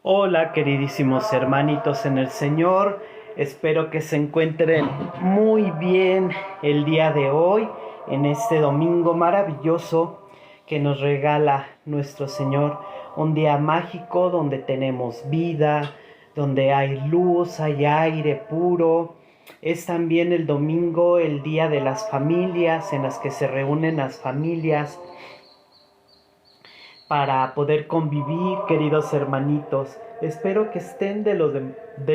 Hola, queridísimos hermanitos en el Señor. Espero que se encuentren muy bien el día de hoy, en este domingo maravilloso que nos regala nuestro Señor. Un día mágico donde tenemos vida, donde hay luz, hay aire puro. Es también el domingo, el día de las familias, en las que se reúnen las familias para poder convivir, queridos hermanitos. Espero que estén de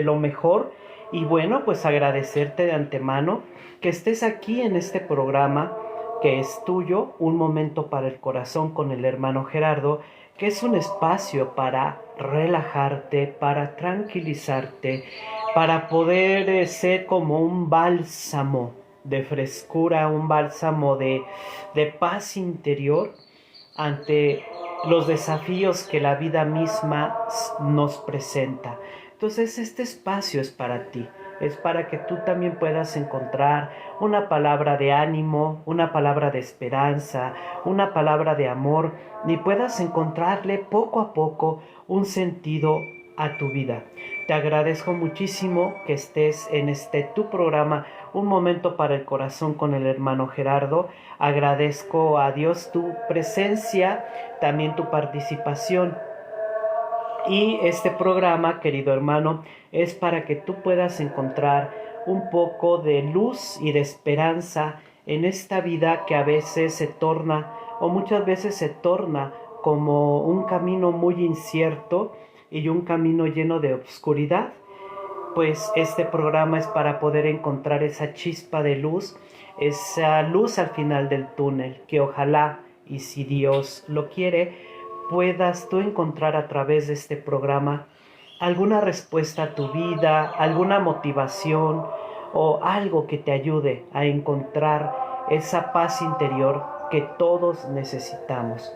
lo mejor y bueno, pues agradecerte de antemano que estés aquí en este programa que es tuyo, Un Momento para el Corazón con el hermano Gerardo, que es un espacio para relajarte, para tranquilizarte, para poder ser como un bálsamo de frescura, un bálsamo de paz interior ante los desafíos que la vida misma nos presenta. Entonces este espacio es para ti, es para que tú también puedas encontrar una palabra de ánimo, una palabra de esperanza, una palabra de amor y puedas encontrarle poco a poco un sentido a tu vida. Te agradezco muchísimo que estés en tu programa Un Momento para el Corazón con el hermano Gerardo. Agradezco a Dios tu presencia, también tu participación. Y este programa, querido hermano, es para que tú puedas encontrar un poco de luz y de esperanza en esta vida que a veces se torna, o muchas veces se torna, como un camino muy incierto y un camino lleno de obscuridad. Pues este programa es para poder encontrar esa chispa de luz, esa luz al final del túnel, que ojalá, y si Dios lo quiere, puedas tú encontrar a través de este programa alguna respuesta a tu vida, alguna motivación o algo que te ayude a encontrar esa paz interior que todos necesitamos.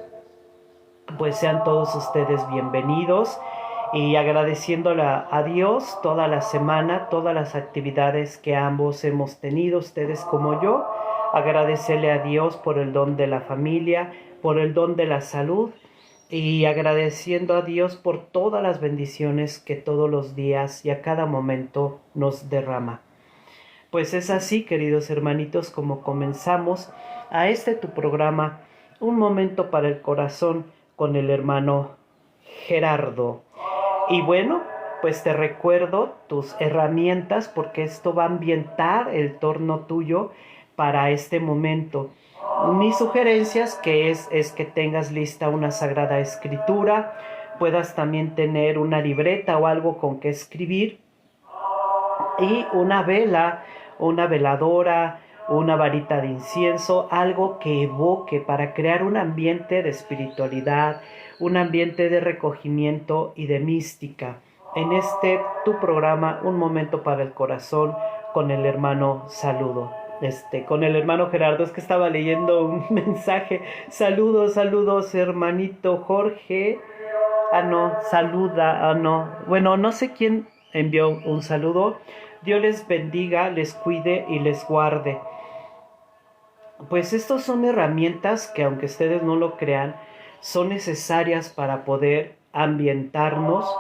Pues sean todos ustedes bienvenidos y agradeciéndole a Dios toda la semana, todas las actividades que ambos hemos tenido, ustedes como yo, agradecerle a Dios por el don de la familia, por el don de la salud y agradeciendo a Dios por todas las bendiciones que todos los días y a cada momento nos derrama. Pues es así, queridos hermanitos, como comenzamos a tu programa, Un Momento para el Corazón con el hermano Gerardo. Y bueno, pues te recuerdo tus herramientas porque esto va a ambientar el torno tuyo para este momento. Mis sugerencias es que tengas lista una sagrada escritura, puedas también tener una libreta o algo con que escribir y una vela, una veladora, una varita de incienso, algo que evoque para crear un ambiente de espiritualidad, un ambiente de recogimiento y de mística. En tu programa, Un Momento para el Corazón, con el hermano Saludo. Con el hermano Gerardo, es que estaba leyendo un mensaje. Saludos, saludos, hermanito Jorge. Ah, no, saluda, ah, no. Bueno, no sé quién envió un saludo. Dios les bendiga, les cuide y les guarde. Pues estos son herramientas que, aunque ustedes no lo crean, son necesarias para poder ambientarnos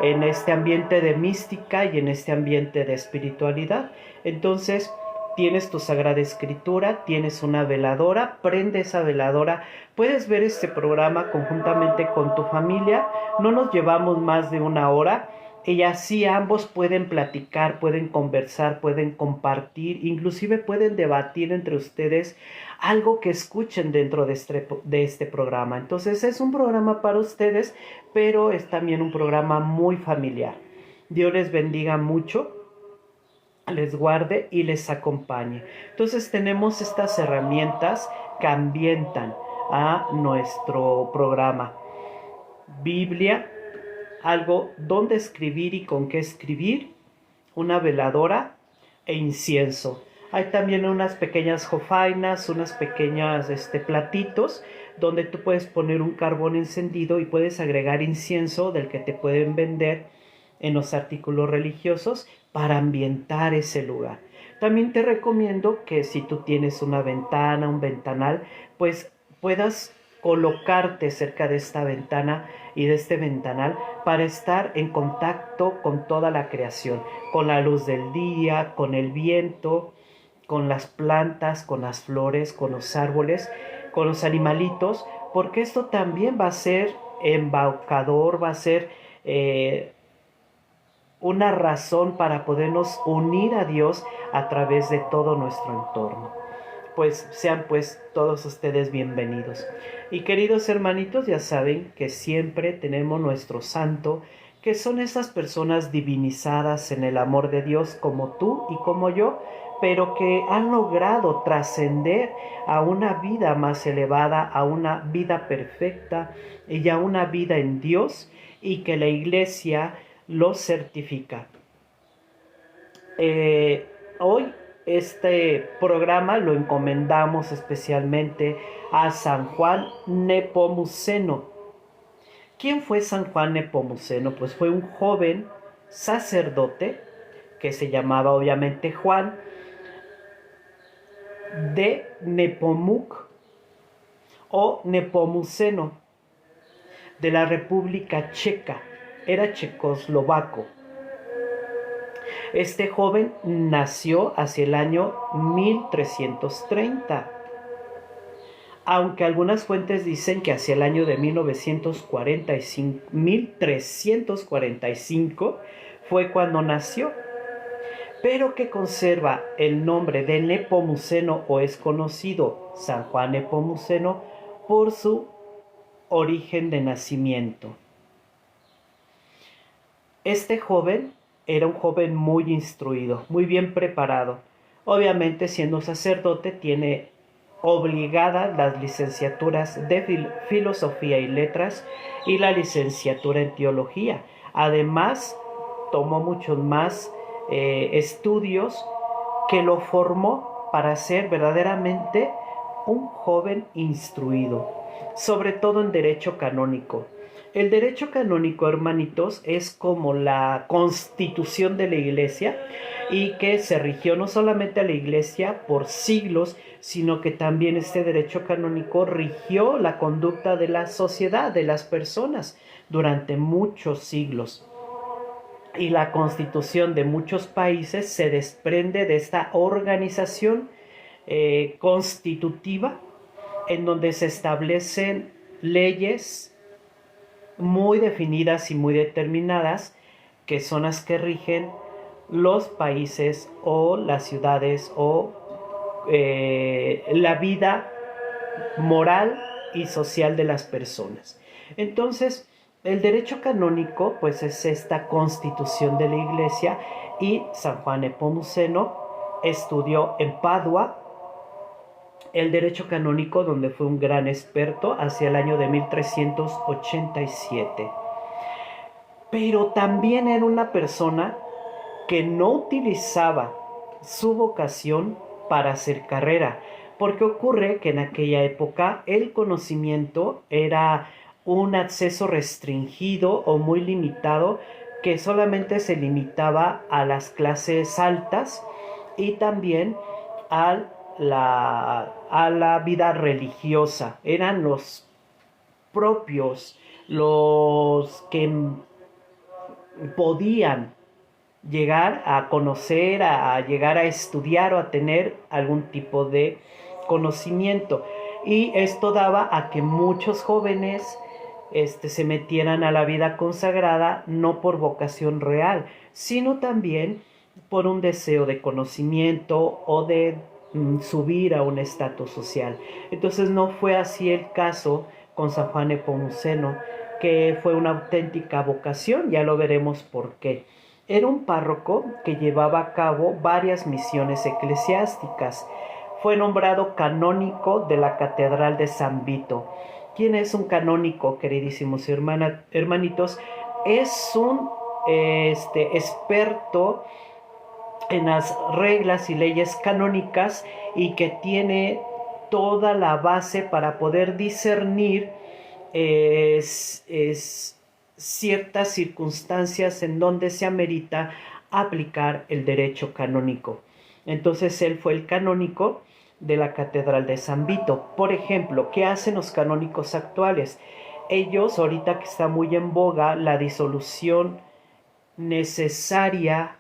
en este ambiente de mística y en este ambiente de espiritualidad. Entonces, tienes tu Sagrada Escritura, tienes una veladora, prende esa veladora, puedes ver este programa conjuntamente con tu familia, no nos llevamos más de una hora, y así ambos pueden platicar, pueden conversar, pueden compartir, inclusive pueden debatir entre ustedes algo que escuchen dentro de este programa. Entonces es un programa para ustedes, pero es también un programa muy familiar. Dios les bendiga mucho, les guarde y les acompañe. Entonces tenemos estas herramientas que ambientan a nuestro programa. Biblia, algo donde escribir y con qué escribir, una veladora e incienso. Hay también unas pequeñas jofainas, unas pequeñas platitos donde tú puedes poner un carbón encendido y puedes agregar incienso del que te pueden vender en los artículos religiosos para ambientar ese lugar. También te recomiendo que si tú tienes una ventana, un ventanal, pues puedas colocarte cerca de esta ventana y de este ventanal para estar en contacto con toda la creación, con la luz del día, con el viento, con las plantas, con las flores, con los árboles, con los animalitos, porque esto también va a ser embaucador, va a ser una razón para podernos unir a Dios a través de todo nuestro entorno. Pues sean pues todos ustedes bienvenidos. Y queridos hermanitos, ya saben que siempre tenemos nuestro santo, que son esas personas divinizadas en el amor de Dios como tú y como yo, pero que han logrado trascender a una vida más elevada, a una vida perfecta y a una vida en Dios, y que la Iglesia los certifica. Hoy este programa lo encomendamos especialmente a San Juan Nepomuceno. ¿Quién fue San Juan Nepomuceno? Pues fue un joven sacerdote que se llamaba obviamente Juan, de Nepomuk o Nepomuceno, de la República Checa. Era checoslovaco. Este joven nació hacia el año 1330, aunque algunas fuentes dicen que hacia el año de 1345 fue cuando nació, pero que conserva el nombre de Nepomuceno, o es conocido San Juan Nepomuceno, por su origen de nacimiento. Este joven era un joven muy instruido, muy bien preparado. Obviamente, siendo sacerdote, tiene obligadas las licenciaturas de Filosofía y Letras y la licenciatura en Teología. Además, tomó muchos más estudios que lo formó para ser verdaderamente un joven instruido, sobre todo en derecho canónico. El derecho canónico, hermanitos, es como la constitución de la Iglesia, y que se rigió no solamente a la Iglesia por siglos, sino que también este derecho canónico rigió la conducta de la sociedad, de las personas, durante muchos siglos. Y la constitución de muchos países se desprende de esta organización constitutiva, en donde se establecen leyes muy definidas y muy determinadas, que son las que rigen los países o las ciudades o la vida moral y social de las personas. Entonces, el derecho canónico pues es esta constitución de la Iglesia, y San Juan Nepomuceno estudió en Padua el derecho canónico, donde fue un gran experto hacia el año de 1387. Pero también era una persona que no utilizaba su vocación para hacer carrera, porque ocurre que en aquella época el conocimiento era un acceso restringido o muy limitado, que solamente se limitaba a las clases altas y también a la vida religiosa. Eran los propios los que podían llegar a conocer, a llegar a estudiar o a tener algún tipo de conocimiento. Y esto daba a que muchos jóvenes se metieran a la vida consagrada, no por vocación real, sino también por un deseo de conocimiento o de subir a un estatus social. Entonces no fue así el caso con San Juan Nepomuceno, que fue una auténtica vocación. Ya lo veremos por qué. Era un párroco que llevaba a cabo varias misiones eclesiásticas. Fue nombrado canónico de la Catedral de San Vito. ¿Quién es un canónico, queridísimos hermanitos? Es un experto en las reglas y leyes canónicas, y que tiene toda la base para poder discernir ciertas circunstancias en donde se amerita aplicar el derecho canónico. Entonces él fue el canónico de la Catedral de San Vito. Por ejemplo, ¿qué hacen los canónicos actuales? Ellos, ahorita que está muy en boga la disolución necesaria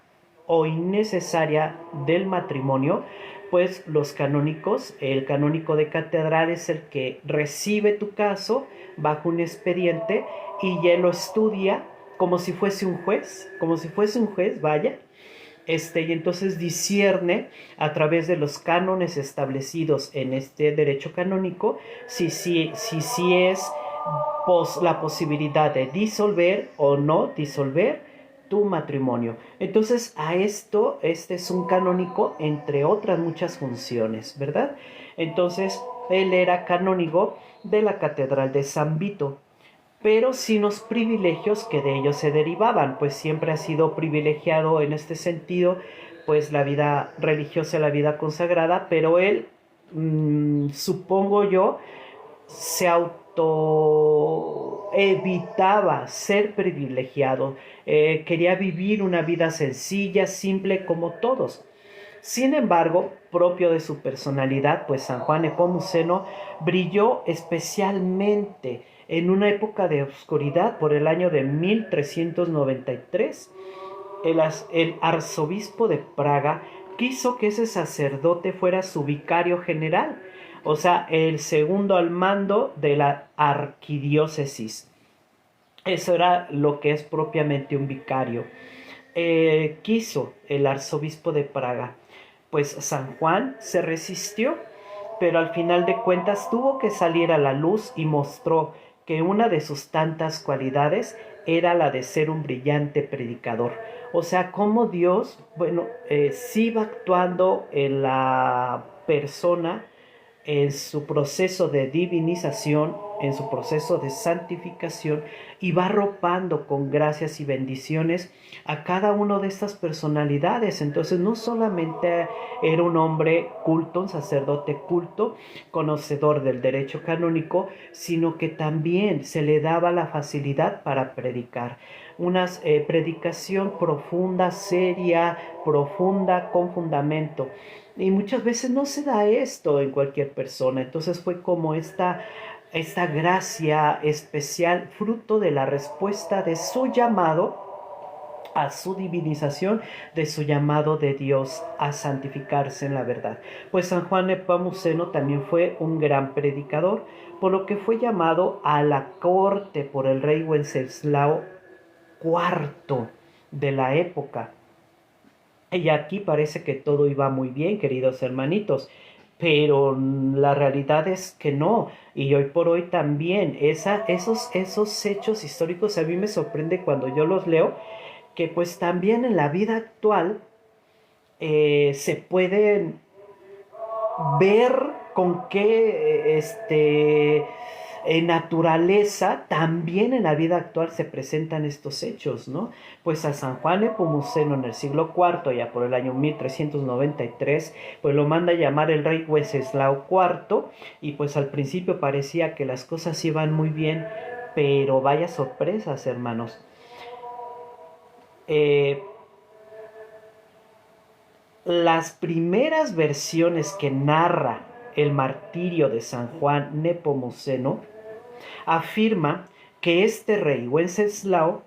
o innecesaria del matrimonio, pues los canónicos, el canónico de catedral es el que recibe tu caso bajo un expediente y ya lo estudia como si fuese un juez, vaya, y entonces discierne a través de los cánones establecidos en este derecho canónico si es la posibilidad de disolver o no disolver tu matrimonio. Entonces a esto, este es un canónico entre otras muchas funciones, ¿verdad? Entonces él era canónigo de la Catedral de San Vito, pero sin los privilegios que de ellos se derivaban, pues siempre ha sido privilegiado en este sentido, pues la vida religiosa, la vida consagrada, pero él, supongo yo, se auto evitaba ser privilegiado, quería vivir una vida sencilla, simple como todos. Sin embargo, propio de su personalidad, pues San Juan Nepomuceno brilló especialmente en una época de oscuridad por el año de 1393. El arzobispo de Praga quiso que ese sacerdote fuera su vicario general, o sea, el segundo al mando de la arquidiócesis. Eso era lo que es propiamente un vicario. Quiso el arzobispo de Praga. Pues San Juan se resistió, pero al final de cuentas tuvo que salir a la luz y mostró que una de sus tantas cualidades era la de ser un brillante predicador. O sea, cómo Dios, sí va actuando en la persona, en su proceso de divinización, en su proceso de santificación, y va arropando con gracias y bendiciones a cada una de estas personalidades. Entonces no solamente era un hombre culto, un sacerdote culto, conocedor del derecho canónico, sino que también se le daba la facilidad para predicar. Una predicación profunda, seria, profunda, con fundamento. Y muchas veces no se da esto en cualquier persona. Entonces fue como esta gracia especial, fruto de la respuesta de su llamado a su divinización, de su llamado de Dios a santificarse en la verdad. Pues San Juan Nepomuceno también fue un gran predicador, por lo que fue llamado a la corte por el rey Wenceslao IV de la época. Y aquí parece que todo iba muy bien, queridos hermanitos, pero la realidad es que no. Y hoy por hoy también esos hechos históricos a mí me sorprende cuando yo los leo, que pues también en la vida actual se pueden ver con qué naturaleza también en la vida actual se presentan estos hechos, ¿no? Pues a San Juan Nepomuceno en el siglo IV, ya por el año 1393, pues lo manda a llamar el rey Wenceslao IV, y pues al principio parecía que las cosas iban muy bien, pero vaya sorpresas, hermanos. Las primeras versiones que narra el martirio de San Juan Nepomuceno afirma que este rey Wenceslao,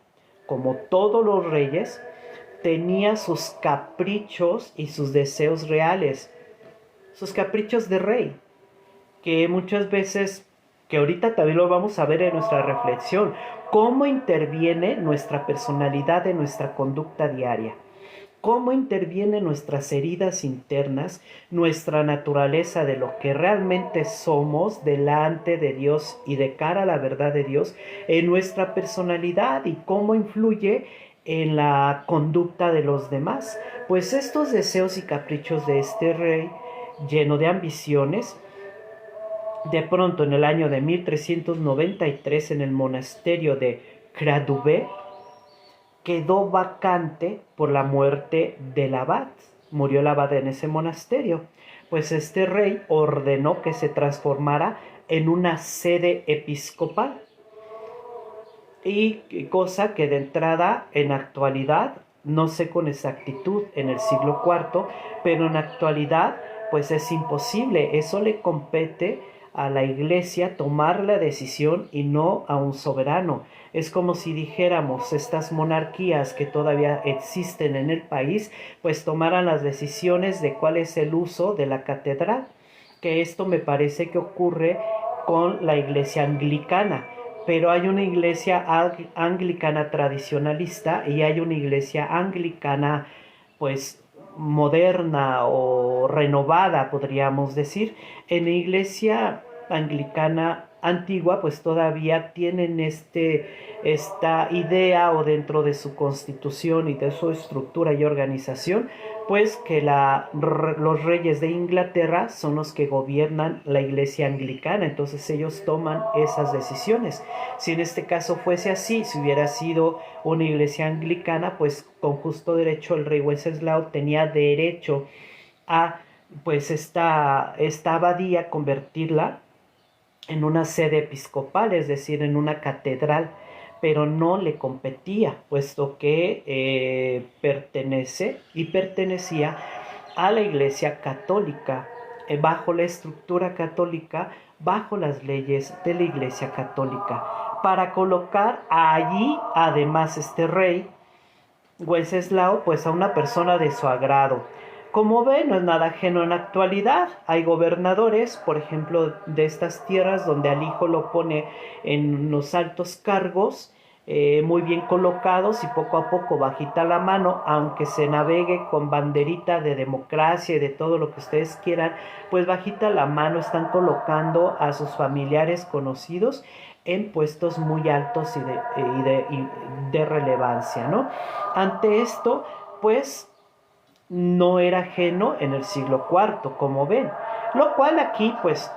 como todos los reyes, tenía sus caprichos y sus deseos reales, sus caprichos de rey, que muchas veces, que ahorita también lo vamos a ver en nuestra reflexión, cómo interviene nuestra personalidad en nuestra conducta diaria. Cómo intervienen nuestras heridas internas, nuestra naturaleza de lo que realmente somos delante de Dios y de cara a la verdad de Dios en nuestra personalidad, y cómo influye en la conducta de los demás. Pues estos deseos y caprichos de este rey lleno de ambiciones, de pronto en el año de 1393 en el monasterio de Kradube, quedó vacante por la muerte del abad. Murió el abad en ese monasterio. Pues este rey ordenó que se transformara en una sede episcopal. Y cosa que de entrada, en actualidad, no sé con exactitud en el siglo IV, pero en la actualidad pues es imposible. Eso le compete a la iglesia tomar la decisión y no a un soberano. Es como si dijéramos, estas monarquías que todavía existen en el país, pues tomaran las decisiones de cuál es el uso de la catedral, que esto me parece que ocurre con la iglesia anglicana. Pero hay una iglesia anglicana tradicionalista y hay una iglesia anglicana pues moderna o renovada, podríamos decir. En la iglesia anglicana antigua pues todavía tienen esta idea, o dentro de su constitución y de su estructura y organización, pues que los reyes de Inglaterra son los que gobiernan la iglesia anglicana. Entonces ellos toman esas decisiones. Si en este caso fuese así, si hubiera sido una iglesia anglicana, pues con justo derecho el rey Wenceslao tenía derecho a pues esta abadía convertirla en una sede episcopal, es decir, en una catedral, pero no le competía, puesto que pertenecía a la Iglesia Católica, bajo la estructura católica, bajo las leyes de la Iglesia Católica, para colocar allí, además, este rey Wenceslao, pues a una persona de su agrado. Como ven, no es nada ajeno en la actualidad. Hay gobernadores, por ejemplo, de estas tierras donde al hijo lo pone en los altos cargos, muy bien colocados, y poco a poco bajita la mano, aunque se navegue con banderita de democracia y de todo lo que ustedes quieran, pues bajita la mano están colocando a sus familiares conocidos en puestos muy altos y de relevancia, ¿no? Ante esto, pues no era ajeno en el siglo IV, como ven. Lo cual aquí, pues,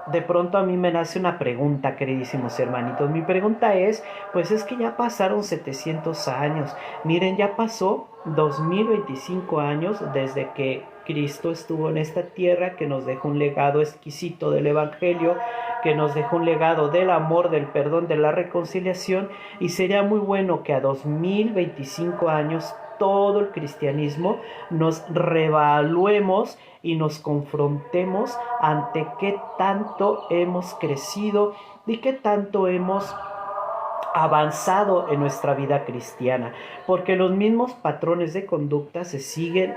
de pronto a mí me nace una pregunta, queridísimos hermanitos. Mi pregunta es, pues es que ya pasaron 700 años. Miren, ya pasó 2025 años desde que Cristo estuvo en esta tierra, que nos dejó un legado exquisito del Evangelio, que nos dejó un legado del amor, del perdón, de la reconciliación, y sería muy bueno que a 2025 años todo el cristianismo nos reevaluemos y nos confrontemos ante qué tanto hemos crecido y qué tanto hemos avanzado en nuestra vida cristiana, porque los mismos patrones de conducta siguen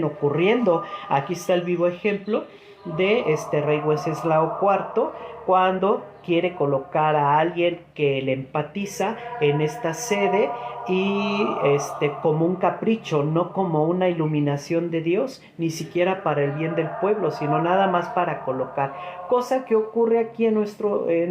ocurriendo. Aquí está el vivo ejemplo de este rey Wenceslao IV, cuando quiere colocar a alguien que le empatiza en esta sede, y como un capricho, no como una iluminación de Dios, ni siquiera para el bien del pueblo, sino nada más para colocar, cosa que ocurre aquí en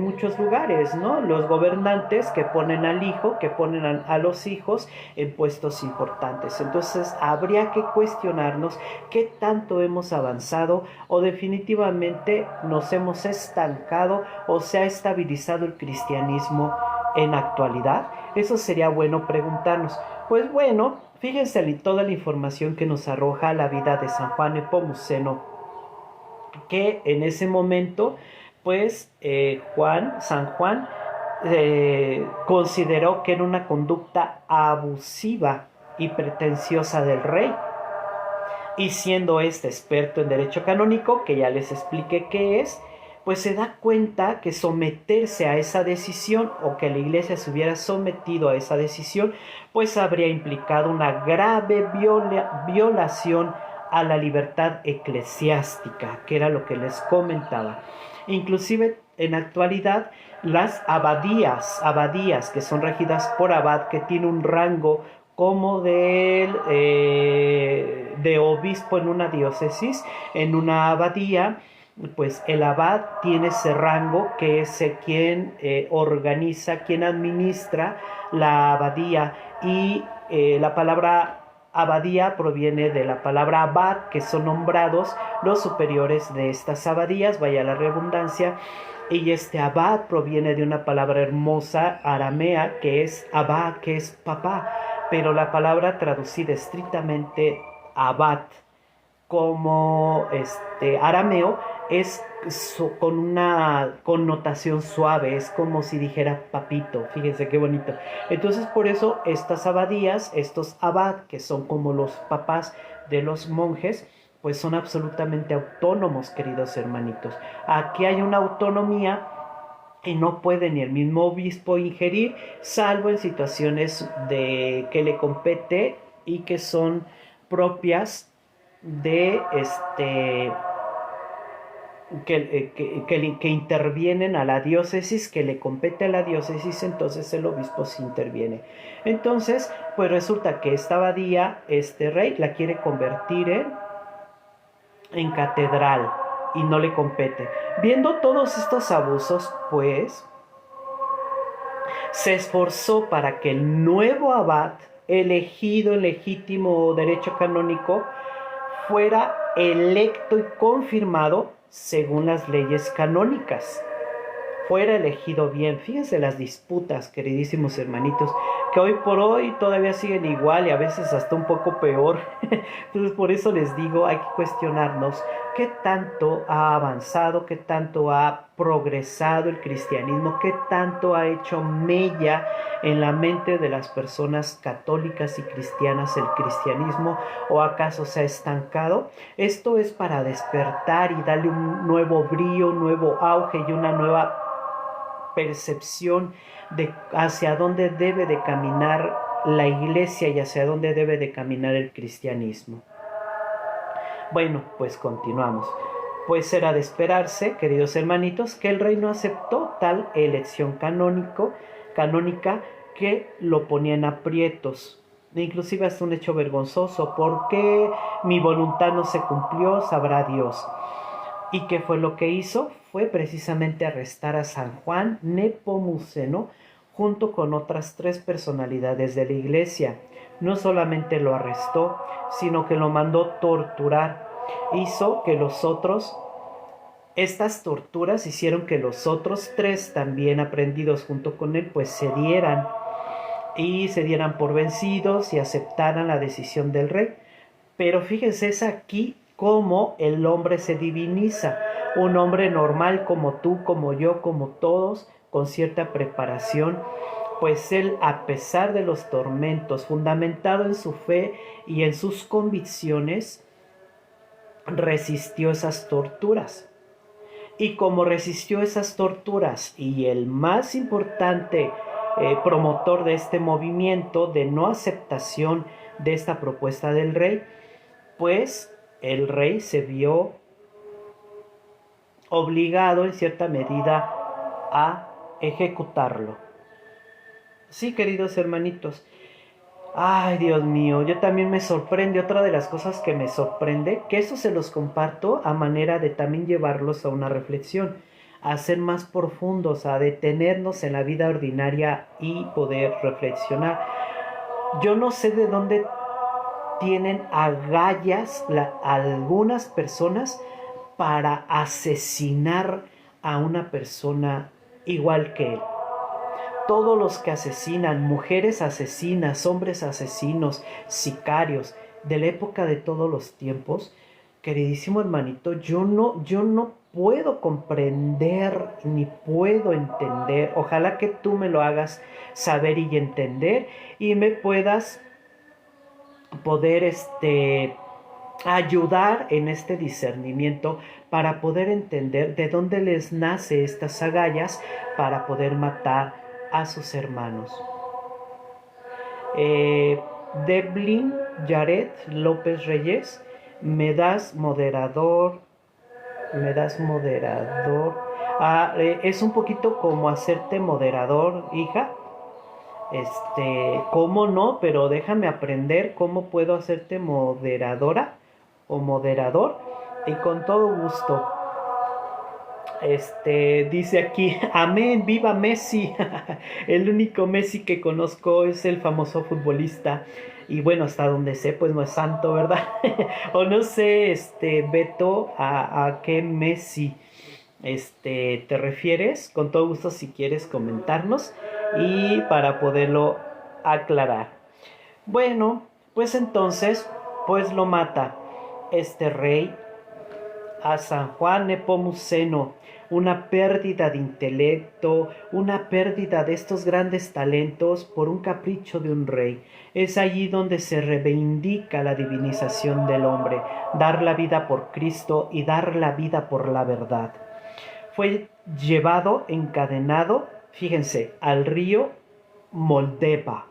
muchos lugares, ¿no? Los gobernantes que ponen al hijo, que ponen a los hijos en puestos importantes. Entonces habría que cuestionarnos qué tanto hemos avanzado, o definitivamente nos hemos estancado, o se ha estabilizado el cristianismo en actualidad. Eso sería bueno preguntarnos. Pues bueno, fíjense toda la información que nos arroja la vida de San Juan Nepomuceno, que en ese momento pues San Juan consideró que era una conducta abusiva y pretenciosa del rey, y siendo experto en derecho canónico, que ya les expliqué qué es, pues se da cuenta que someterse a esa decisión, o que la iglesia se hubiera sometido a esa decisión, pues habría implicado una grave violación a la libertad eclesiástica, que era lo que les comentaba. Inclusive en la actualidad, las abadías que son regidas por abad, que tiene un rango como de obispo en una diócesis, en una abadía, pues el abad tiene ese rango, que es quien organiza, quien administra la abadía. Y la palabra abadía proviene de la palabra abad, que son nombrados los superiores de estas abadías, vaya la redundancia. Y este abad proviene de una palabra hermosa aramea, que es abad, que es papá, pero la palabra traducida estrictamente abad como arameo, es con una connotación suave, es como si dijera papito, fíjense qué bonito. Entonces por eso estas abadías, estos abad, que son como los papás de los monjes, pues son absolutamente autónomos, queridos hermanitos. Aquí hay una autonomía y no puede ni el mismo obispo ingerir, salvo en situaciones de que le compete y que son propias de que intervienen a la diócesis, que le compete a la diócesis, entonces el obispo sí interviene. Entonces, pues resulta que esta abadía, este rey la quiere convertir en catedral y no le compete. Viendo todos estos abusos, pues se esforzó para que el nuevo abad, elegido en legítimo derecho canónico, fuera electo y confirmado según las leyes canónicas. Fuera elegido bien. Fíjense las disputas, queridísimos hermanitos, que hoy por hoy todavía siguen igual y a veces hasta un poco peor. Entonces por eso les digo, hay que cuestionarnos qué tanto ha avanzado, qué tanto ha progresado el cristianismo, qué tanto ha hecho mella en la mente de las personas católicas y cristianas el cristianismo, o acaso se ha estancado. Esto es para despertar y darle un nuevo brillo, un nuevo auge y una nueva percepción de hacia dónde debe de caminar la iglesia y hacia dónde debe de caminar el cristianismo. Bueno, pues continuamos. Pues era de esperarse, queridos hermanitos, que el rey no aceptó tal elección canónica que lo ponía en aprietos. Inclusive hasta un hecho vergonzoso, porque mi voluntad no se cumplió, sabrá Dios. ¿Y qué fue lo que hizo? Fue precisamente arrestar a San Juan Nepomuceno junto con otras 3 personalidades de la iglesia. No solamente lo arrestó, sino que lo mandó torturar. Hizo que estas torturas hicieron que los otros 3, también aprendidos junto con él, pues se dieran por vencidos y aceptaran la decisión del rey. Pero fíjense, es aquí cómo el hombre se diviniza. Un hombre normal como tú, como yo, como todos, con cierta preparación, pues él, a pesar de los tormentos, fundamentado en su fe y en sus convicciones, resistió esas torturas. Y como resistió esas torturas, y el más importante promotor de este movimiento de no aceptación de esta propuesta del rey, pues el rey se vio obligado en cierta medida a ejecutarlo. Sí, queridos hermanitos. Ay, Dios mío, yo también me sorprende. Otra de las cosas que me sorprende, que eso se los comparto a manera de también llevarlos a una reflexión, a ser más profundos, a detenernos en la vida ordinaria y poder reflexionar. Yo no sé de dónde tienen agallas algunas personas para asesinar a una persona igual que él. Todos los que asesinan, mujeres asesinas, hombres asesinos, sicarios, de la época de todos los tiempos, queridísimo hermanito, yo no puedo comprender ni puedo entender. Ojalá que tú me lo hagas saber y entender y me puedas poder ayudar en este discernimiento para poder entender de dónde les nace estas agallas para poder matar a sus hermanos. Devlin Yaret López Reyes, me das moderador. Es un poquito como hacerte moderador, hija. ¿Cómo no? Pero déjame aprender cómo puedo hacerte moderadora o moderador, y con todo gusto. Dice aquí, amén, viva Messi. El único Messi que conozco es el famoso futbolista. Y bueno, hasta donde sé, pues no es santo, ¿verdad? O no sé, Beto, a qué Messi te refieres. Con todo gusto, si quieres comentarnos y para poderlo aclarar. Bueno, pues entonces, pues lo mata. este rey a San Juan Nepomuceno una pérdida de intelecto, una pérdida de estos grandes talentos por un capricho de un rey. Es allí donde se reivindica la divinización del hombre, dar la vida por Cristo y dar la vida por la verdad. Fue llevado encadenado, fíjense, al río Moldeva.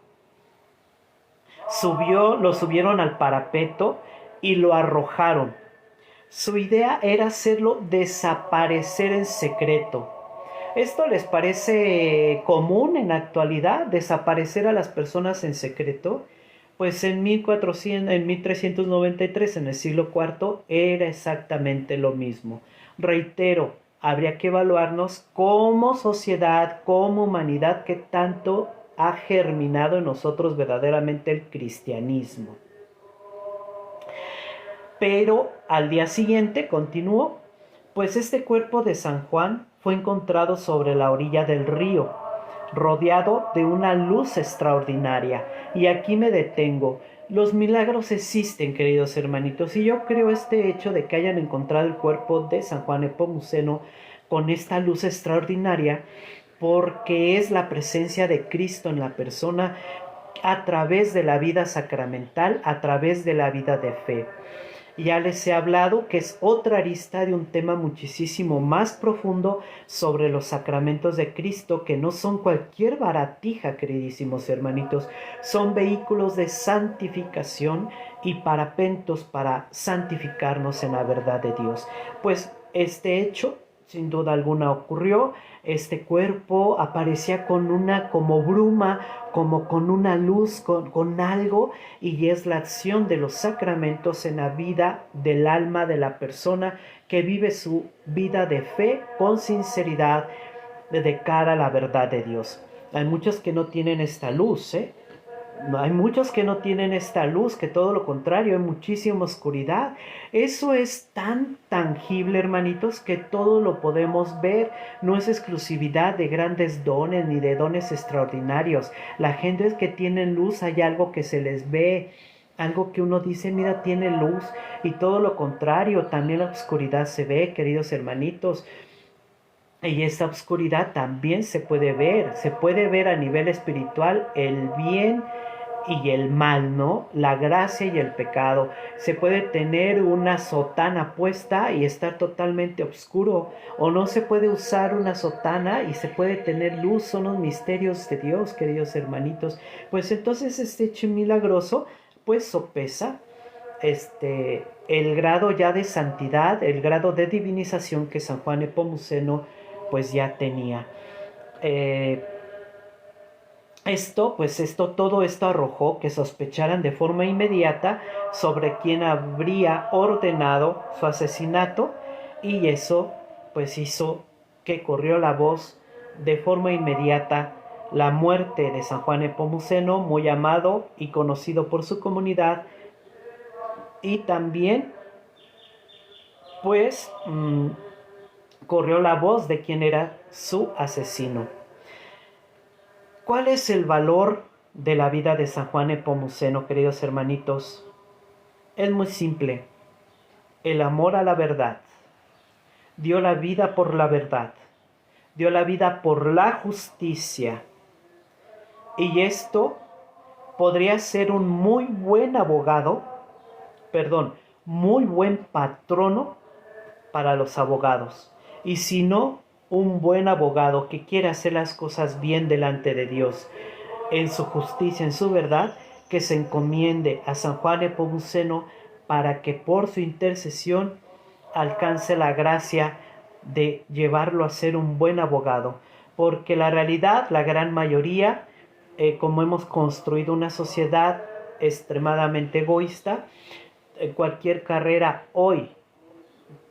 Lo subieron al parapeto y lo arrojaron. Su idea era hacerlo desaparecer en secreto. ¿Esto les parece común en la actualidad, desaparecer a las personas en secreto? Pues en 1393, en el siglo IV, era exactamente lo mismo. Reitero, habría que evaluarnos como sociedad, como humanidad, qué tanto ha germinado en nosotros verdaderamente el cristianismo. Pero al día siguiente, continuó, pues este cuerpo de San Juan fue encontrado sobre la orilla del río, rodeado de una luz extraordinaria. Y aquí me detengo. Los milagros existen, queridos hermanitos, y yo creo este hecho de que hayan encontrado el cuerpo de San Juan Nepomuceno con esta luz extraordinaria, porque es la presencia de Cristo en la persona a través de la vida sacramental, a través de la vida de fe. Ya les he hablado que es otra arista de un tema muchísimo más profundo sobre los sacramentos de Cristo, que no son cualquier baratija, queridísimos hermanitos, son vehículos de santificación y parapentos para santificarnos en la verdad de Dios. Pues este hecho, sin duda alguna, ocurrió. Este cuerpo aparecía con una como bruma, como con una luz, con algo, y es la acción de los sacramentos en la vida del alma de la persona que vive su vida de fe con sinceridad de cara a la verdad de Dios. Hay muchos que no tienen esta luz, Hay muchos que no tienen esta luz, que todo lo contrario, hay muchísima oscuridad. Eso es tan tangible, hermanitos, que todo lo podemos ver. No es exclusividad de grandes dones ni de dones extraordinarios. La gente que tiene luz, hay algo que se les ve, algo que uno dice, mira, tiene luz. Y todo lo contrario, también la oscuridad se ve, queridos hermanitos. Y esta oscuridad también se puede ver a nivel espiritual el bien y el mal, ¿no? La gracia y el pecado. Se puede tener una sotana puesta y estar totalmente oscuro, o no se puede usar una sotana y se puede tener luz. Son los misterios de Dios, queridos hermanitos. Pues entonces este hecho milagroso pues sopesa el grado ya de santidad, el grado de divinización que San Juan Nepomuceno pues ya tenía. Todo esto arrojó que sospecharan de forma inmediata sobre quién habría ordenado su asesinato, y eso pues hizo que corrió la voz de forma inmediata la muerte de San Juan Nepomuceno, muy amado y conocido por su comunidad, y también pues corrió la voz de quién era su asesino. ¿Cuál es el valor de la vida de San Juan Nepomuceno, queridos hermanitos? Es muy simple. El amor a la verdad. Dio la vida por la verdad. Dio la vida por la justicia. Y esto podría ser un muy buen muy buen patrono para los abogados. Y si no, un buen abogado que quiere hacer las cosas bien delante de Dios, en su justicia, en su verdad, que se encomiende a San Juan Nepomuceno para que por su intercesión alcance la gracia de llevarlo a ser un buen abogado. Porque la realidad, la gran mayoría, como hemos construido una sociedad extremadamente egoísta, cualquier carrera hoy,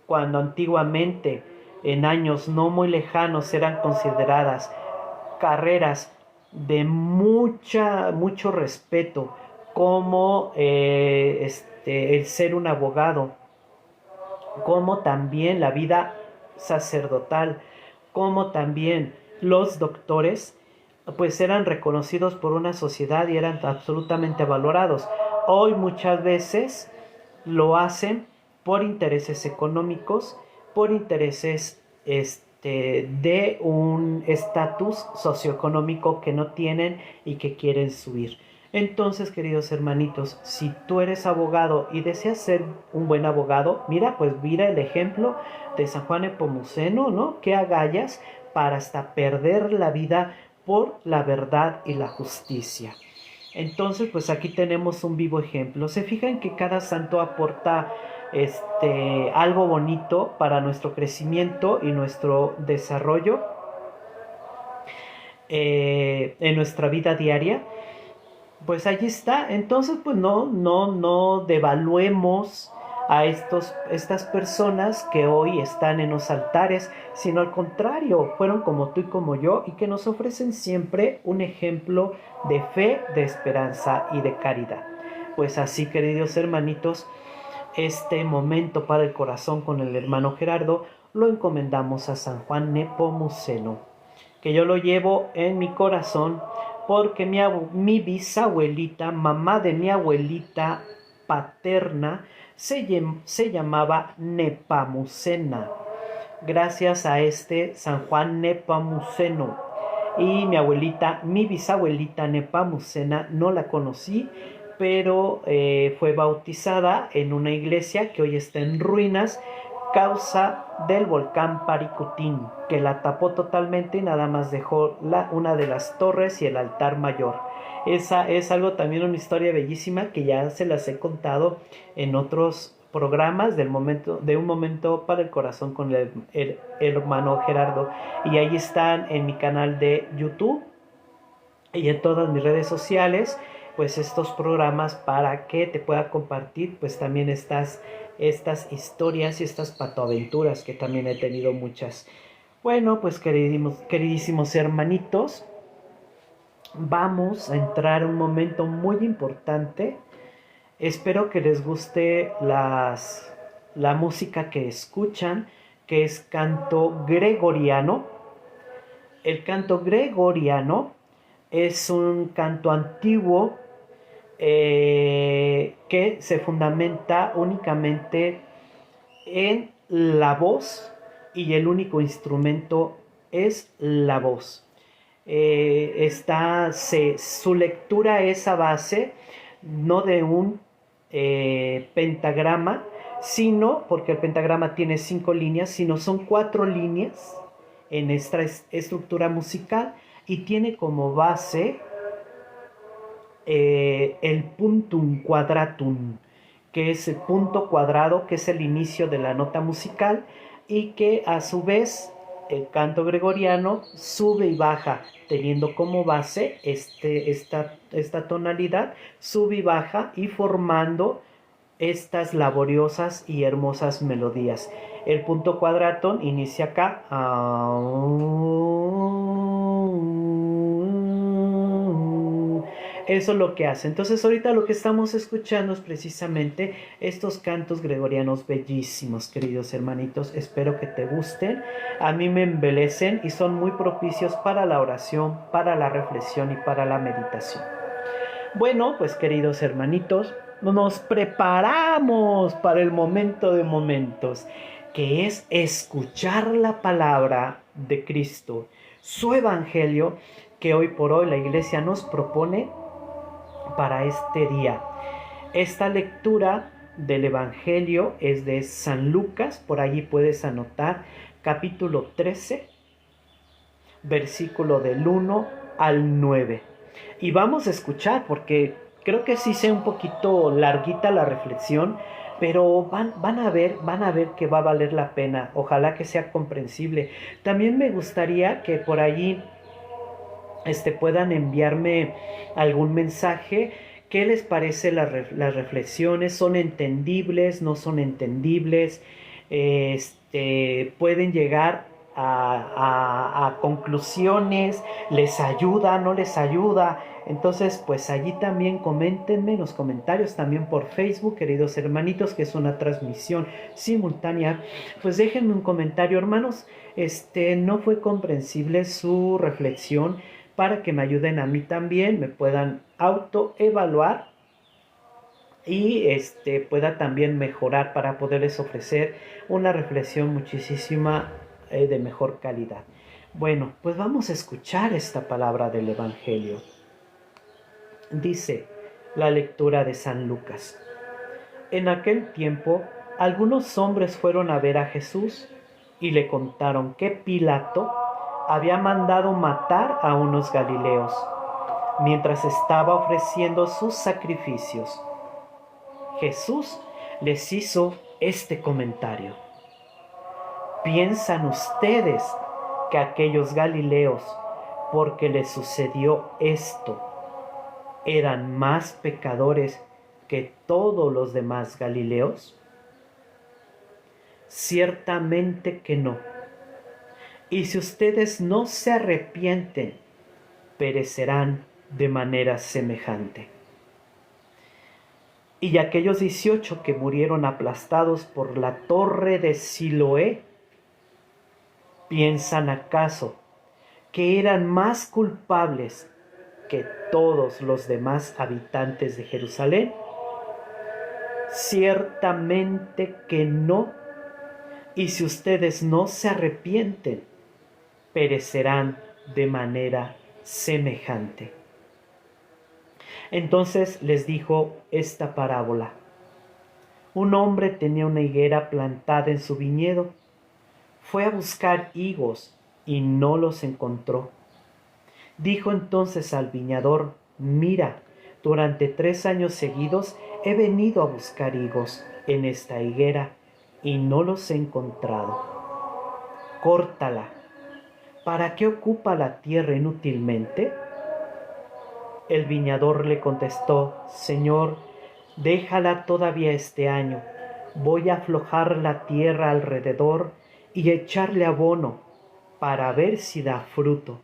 cuando antiguamente en años no muy lejanos eran consideradas carreras de mucho respeto, como el ser un abogado, como también la vida sacerdotal, como también los doctores, pues eran reconocidos por una sociedad y eran absolutamente valorados. Hoy muchas veces lo hacen por intereses económicos, por intereses de un estatus socioeconómico que no tienen y que quieren subir. Entonces, queridos hermanitos, si tú eres abogado y deseas ser un buen abogado, mira, pues mira el ejemplo de San Juan Nepomuceno, ¿no? Que agallas para hasta perder la vida por la verdad y la justicia. Entonces, pues aquí tenemos un vivo ejemplo. Se fijan que cada santo aporta algo bonito para nuestro crecimiento y nuestro desarrollo en nuestra vida diaria. Pues allí está. Entonces, pues no devaluemos a estas personas que hoy están en los altares, sino al contrario, fueron como tú y como yo y que nos ofrecen siempre un ejemplo de fe, de esperanza y de caridad. Pues así, queridos hermanitos, este momento para el corazón con el hermano Gerardo lo encomendamos a San Juan Nepomuceno, que yo lo llevo en mi corazón porque mi bisabuelita, mamá de mi abuelita paterna, se llamaba Nepomucena, gracias a San Juan Nepomuceno. Y mi bisabuelita Nepomucena, no la conocí, pero fue bautizada en una iglesia que hoy está en ruinas, causa del volcán Paricutín, que la tapó totalmente y nada más dejó una de las torres y el altar mayor. Esa es algo también, una historia bellísima que ya se las he contado en otros programas de un momento para el corazón con el hermano Gerardo, y ahí están en mi canal de YouTube y en todas mis redes sociales, pues estos programas para que te pueda compartir pues también estas historias y estas patoaventuras, que también he tenido muchas. Bueno, pues queridísimos hermanitos, vamos a entrar en un momento muy importante. Espero que les guste la música que escuchan, que es canto gregoriano. El canto gregoriano es un canto antiguo que se fundamenta únicamente en la voz, y el único instrumento es la voz. Su lectura es a base no de un pentagrama, sino, porque el pentagrama tiene 5 líneas, sino son 4 líneas en esta estructura musical, y tiene como base el puntum quadratum, que es el punto cuadrado, que es el inicio de la nota musical, y que a su vez el canto gregoriano sube y baja, teniendo como base esta tonalidad, sube y baja, y formando estas laboriosas y hermosas melodías. El punto quadratum inicia acá, eso es lo que hace. Entonces ahorita lo que estamos escuchando es precisamente estos cantos gregorianos bellísimos, queridos hermanitos. Espero que te gusten. A mí me embelecen y son muy propicios para la oración, para la reflexión y para la meditación. Bueno, pues queridos hermanitos, nos preparamos para el momento de momentos, que es escuchar la palabra de Cristo, su evangelio, que hoy por hoy la iglesia nos propone para este día. Esta lectura del evangelio es de San Lucas, por allí puedes anotar, capítulo 13, versículo del 1 al 9. Y vamos a escuchar, porque creo que sí sea un poquito larguita la reflexión, pero van a ver que va a valer la pena. Ojalá que sea comprensible. También me gustaría que por allí puedan enviarme algún mensaje. ¿Qué les parece las reflexiones? ¿Son entendibles? ¿No son entendibles? ¿Pueden llegar a conclusiones? ¿Les ayuda? ¿No les ayuda? Entonces, pues allí también coméntenme en los comentarios, también por Facebook, queridos hermanitos, que es una transmisión simultánea. Pues déjenme un comentario, hermanos. No fue comprensible su reflexión, para que me ayuden a mí también, me puedan autoevaluar y pueda también mejorar para poderles ofrecer una reflexión muchísima de mejor calidad. Bueno, pues vamos a escuchar esta palabra del Evangelio. Dice la lectura de San Lucas. En aquel tiempo, algunos hombres fueron a ver a Jesús y le contaron que Pilato había mandado matar a unos galileos mientras estaba ofreciendo sus sacrificios. Jesús les hizo este comentario. ¿Piensan ustedes que aquellos galileos, porque les sucedió esto, eran más pecadores que todos los demás galileos? Ciertamente que no. Y si ustedes no se arrepienten, perecerán de manera semejante. Y aquellos 18 que murieron aplastados por la torre de Siloé, ¿piensan acaso que eran más culpables que todos los demás habitantes de Jerusalén? Ciertamente que no. Y si ustedes no se arrepienten, perecerán de manera semejante. Entonces les dijo esta parábola. Un hombre tenía una higuera plantada en su viñedo. Fue a buscar higos y no los encontró. Dijo entonces al viñador: mira, durante 3 años seguidos he venido a buscar higos en esta higuera y no los he encontrado. Córtala. ¿Para qué ocupa la tierra inútilmente? El viñador le contestó: Señor, déjala todavía este año. Voy a aflojar la tierra alrededor y echarle abono para ver si da fruto.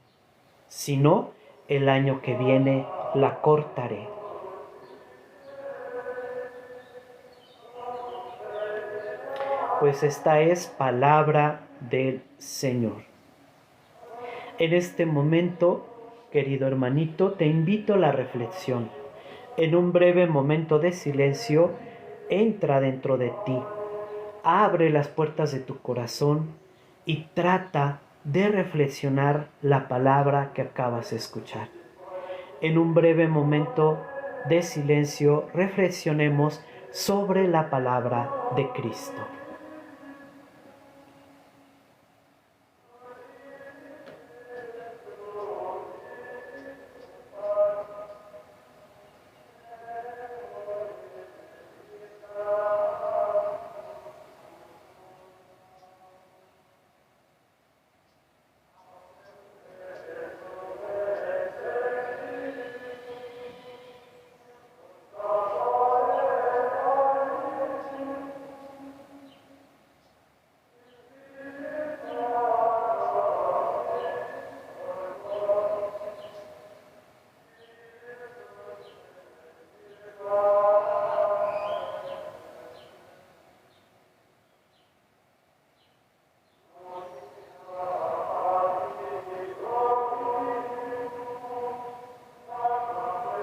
Si no, el año que viene la cortaré. Pues esta es palabra del Señor. En este momento, querido hermanito, te invito a la reflexión. En un breve momento de silencio, entra dentro de ti, abre las puertas de tu corazón y trata de reflexionar la palabra que acabas de escuchar. En un breve momento de silencio, reflexionemos sobre la palabra de Cristo.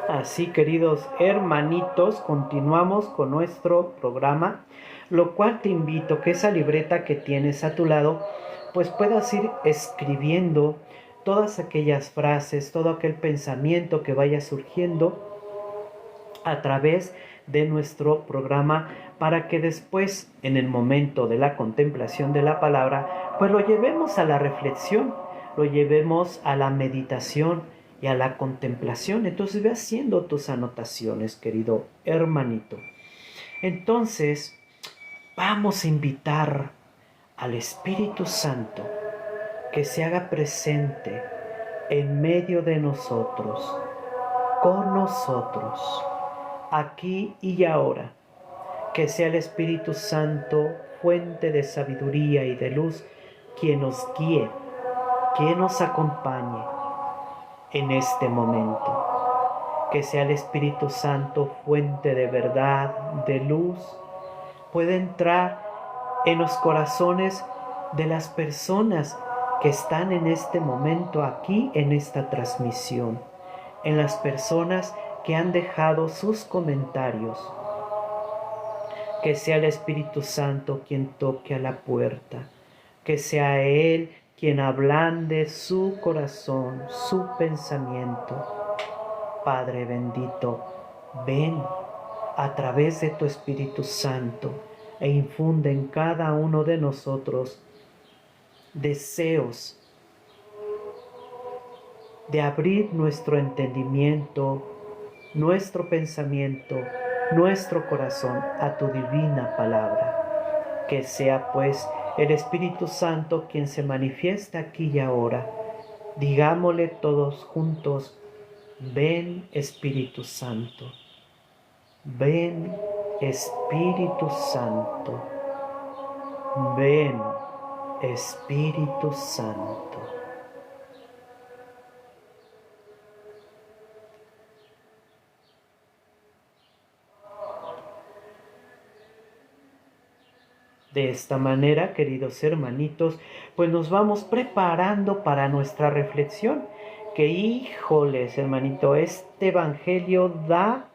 Así, queridos hermanitos, continuamos con nuestro programa, lo cual te invito que esa libreta que tienes a tu lado, pues puedas ir escribiendo todas aquellas frases, todo aquel pensamiento que vaya surgiendo a través de nuestro programa, para que después, en el momento de la contemplación de la palabra, pues lo llevemos a la reflexión, lo llevemos a la meditación y a la contemplación. Entonces ve haciendo tus anotaciones, querido hermanito. Entonces vamos a invitar al Espíritu Santo que se haga presente en medio de nosotros, con nosotros, aquí y ahora. Que sea el Espíritu Santo, fuente de sabiduría y de luz, quien nos guíe, quien nos acompañe en este momento. Que sea el Espíritu Santo, fuente de verdad, de luz, pueda entrar en los corazones de las personas que están en este momento aquí en esta transmisión, en las personas que han dejado sus comentarios, Que sea el Espíritu Santo quien toque a la puerta, que sea Él quien ablande su corazón, su pensamiento. Padre bendito, ven a través de tu Espíritu Santo e infunde en cada uno de nosotros deseos de abrir nuestro entendimiento, nuestro pensamiento, nuestro corazón a tu divina palabra. Que sea pues el Espíritu Santo quien se manifiesta aquí y ahora. Digámosle todos juntos: ven Espíritu Santo, ven Espíritu Santo, ven Espíritu Santo. De esta manera, queridos hermanitos, pues nos vamos preparando para nuestra reflexión. Que híjoles, hermanito, este evangelio da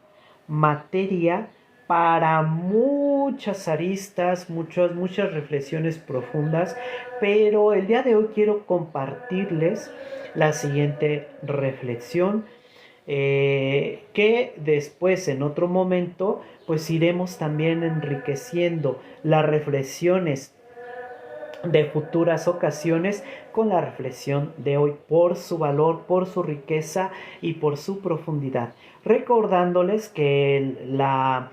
materia para muchas aristas, muchas reflexiones profundas, pero el día de hoy quiero compartirles la siguiente reflexión, que después en otro momento pues iremos también enriqueciendo las reflexiones de futuras ocasiones con la reflexión de hoy, por su valor, por su riqueza y por su profundidad. Recordándoles que la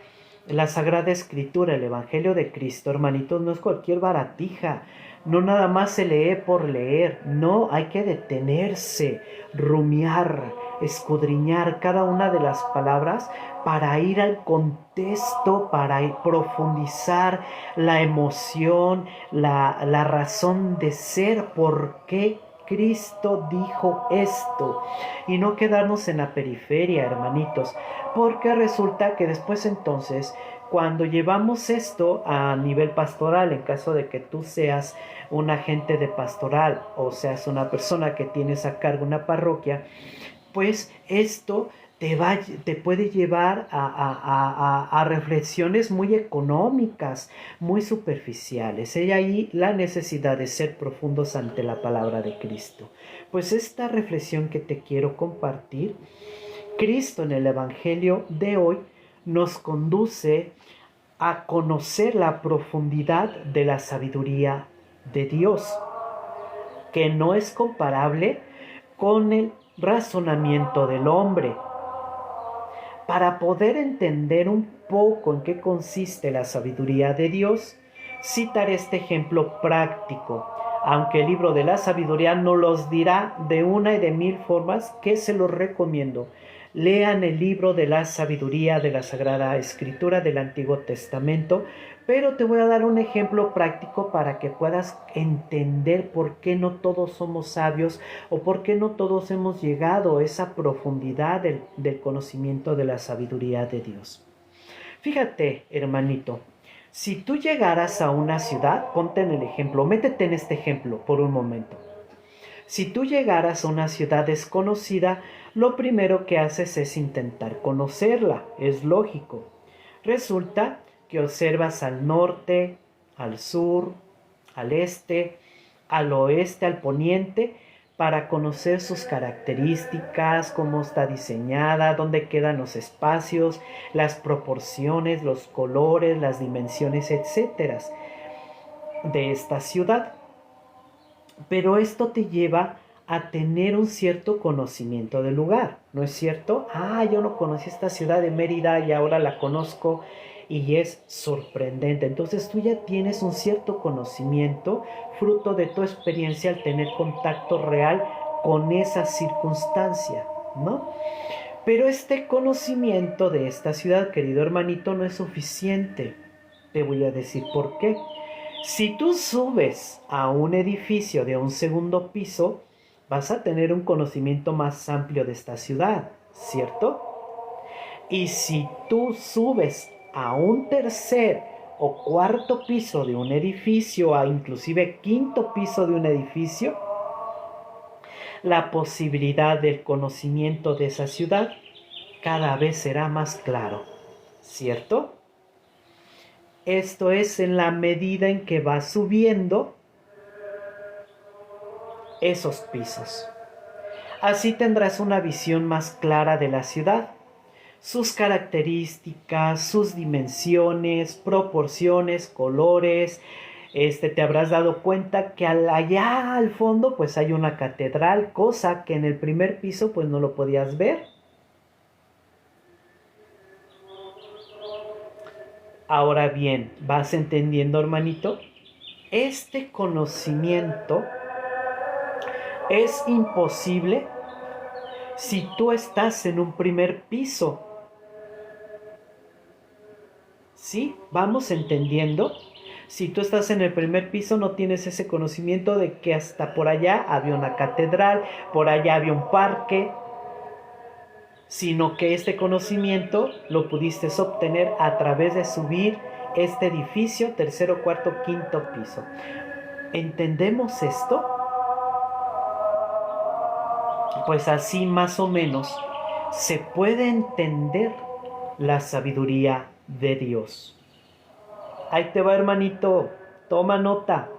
Sagrada Escritura, el Evangelio de Cristo, hermanitos, no es cualquier baratija. No nada más se lee por leer, no, hay que detenerse, rumiar, escudriñar cada una de las palabras para ir al contexto, para profundizar la emoción, la razón de ser, por qué Cristo dijo esto, y no quedarnos en la periferia, hermanitos, porque resulta que después entonces, cuando llevamos esto a nivel pastoral, en caso de que tú seas un agente de pastoral o seas una persona que tienes a cargo una parroquia, pues esto te puede llevar a reflexiones muy económicas, muy superficiales. Hay ahí la necesidad de ser profundos ante la palabra de Cristo. Pues esta reflexión que te quiero compartir, Cristo en el Evangelio de hoy nos conduce a conocer la profundidad de la sabiduría de Dios, que no es comparable con el razonamiento del hombre. Para poder entender un poco en qué consiste la sabiduría de Dios, citaré este ejemplo práctico, aunque el libro de la sabiduría nos los dirá de una y de mil formas, que se los recomiendo. Lean el libro de la sabiduría de la Sagrada Escritura del Antiguo Testamento, pero te voy a dar un ejemplo práctico para que puedas entender por qué no todos somos sabios o por qué no todos hemos llegado a esa profundidad del conocimiento de la sabiduría de Dios. Fíjate, hermanito, si tú llegaras a una ciudad, ponte en el ejemplo, métete en este ejemplo por un momento. Si tú llegaras a una ciudad desconocida, lo primero que haces es intentar conocerla, es lógico. Resulta que observas al norte, al sur, al este, al oeste, al poniente, para conocer sus características, cómo está diseñada, dónde quedan los espacios, las proporciones, los colores, las dimensiones, etcétera, de esta ciudad. Pero esto te lleva a tener un cierto conocimiento del lugar, ¿no es cierto? Yo no conocí esta ciudad de Mérida y ahora la conozco y es sorprendente. Entonces tú ya tienes un cierto conocimiento fruto de tu experiencia al tener contacto real con esa circunstancia, ¿no? Pero este conocimiento de esta ciudad, querido hermanito, no es suficiente. Te voy a decir por qué. Si tú subes a un edificio de un segundo piso, vas a tener un conocimiento más amplio de esta ciudad, ¿cierto? Y si tú subes a un tercer o cuarto piso de un edificio, a inclusive quinto piso de un edificio, la posibilidad del conocimiento de esa ciudad cada vez será más claro, ¿cierto? Esto es en la medida en que vas subiendo esos pisos. Así tendrás una visión más clara de la ciudad, sus características, sus dimensiones, proporciones, colores. Te habrás dado cuenta que allá al fondo pues hay una catedral, cosa que en el primer piso pues no lo podías ver. Ahora bien, ¿vas entendiendo, hermanito? Este conocimiento es imposible si tú estás en un primer piso. ¿Sí? ¿Vamos entendiendo? Si tú estás en el primer piso no tienes ese conocimiento de que hasta por allá había una catedral, por allá había un parque, sino que este conocimiento lo pudiste obtener a través de subir este edificio, tercero, cuarto, quinto piso. ¿Entendemos esto? Pues así más o menos se puede entender la sabiduría de Dios. Ahí te va, hermanito, toma nota.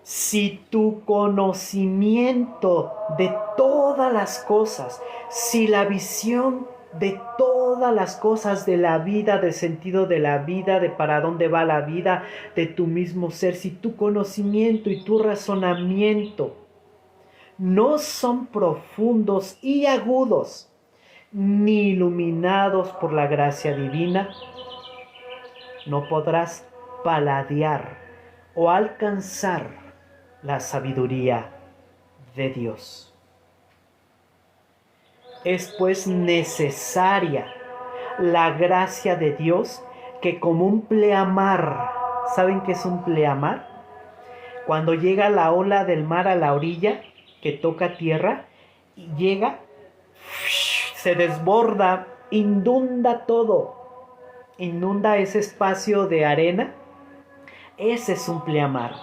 Si tu conocimiento de todas las cosas, si la visión de todas las cosas de la vida, del sentido de la vida, de para dónde va la vida, de tu mismo ser, si tu conocimiento y tu razonamiento no son profundos y agudos, ni iluminados por la gracia divina, no podrás paladear o alcanzar la sabiduría de Dios. Es pues necesaria la gracia de Dios que como un pleamar, ¿saben qué es un pleamar? Cuando llega la ola del mar a la orilla, que toca tierra, y llega, se desborda, inunda todo, inunda ese espacio de arena. Ese es un pleamar.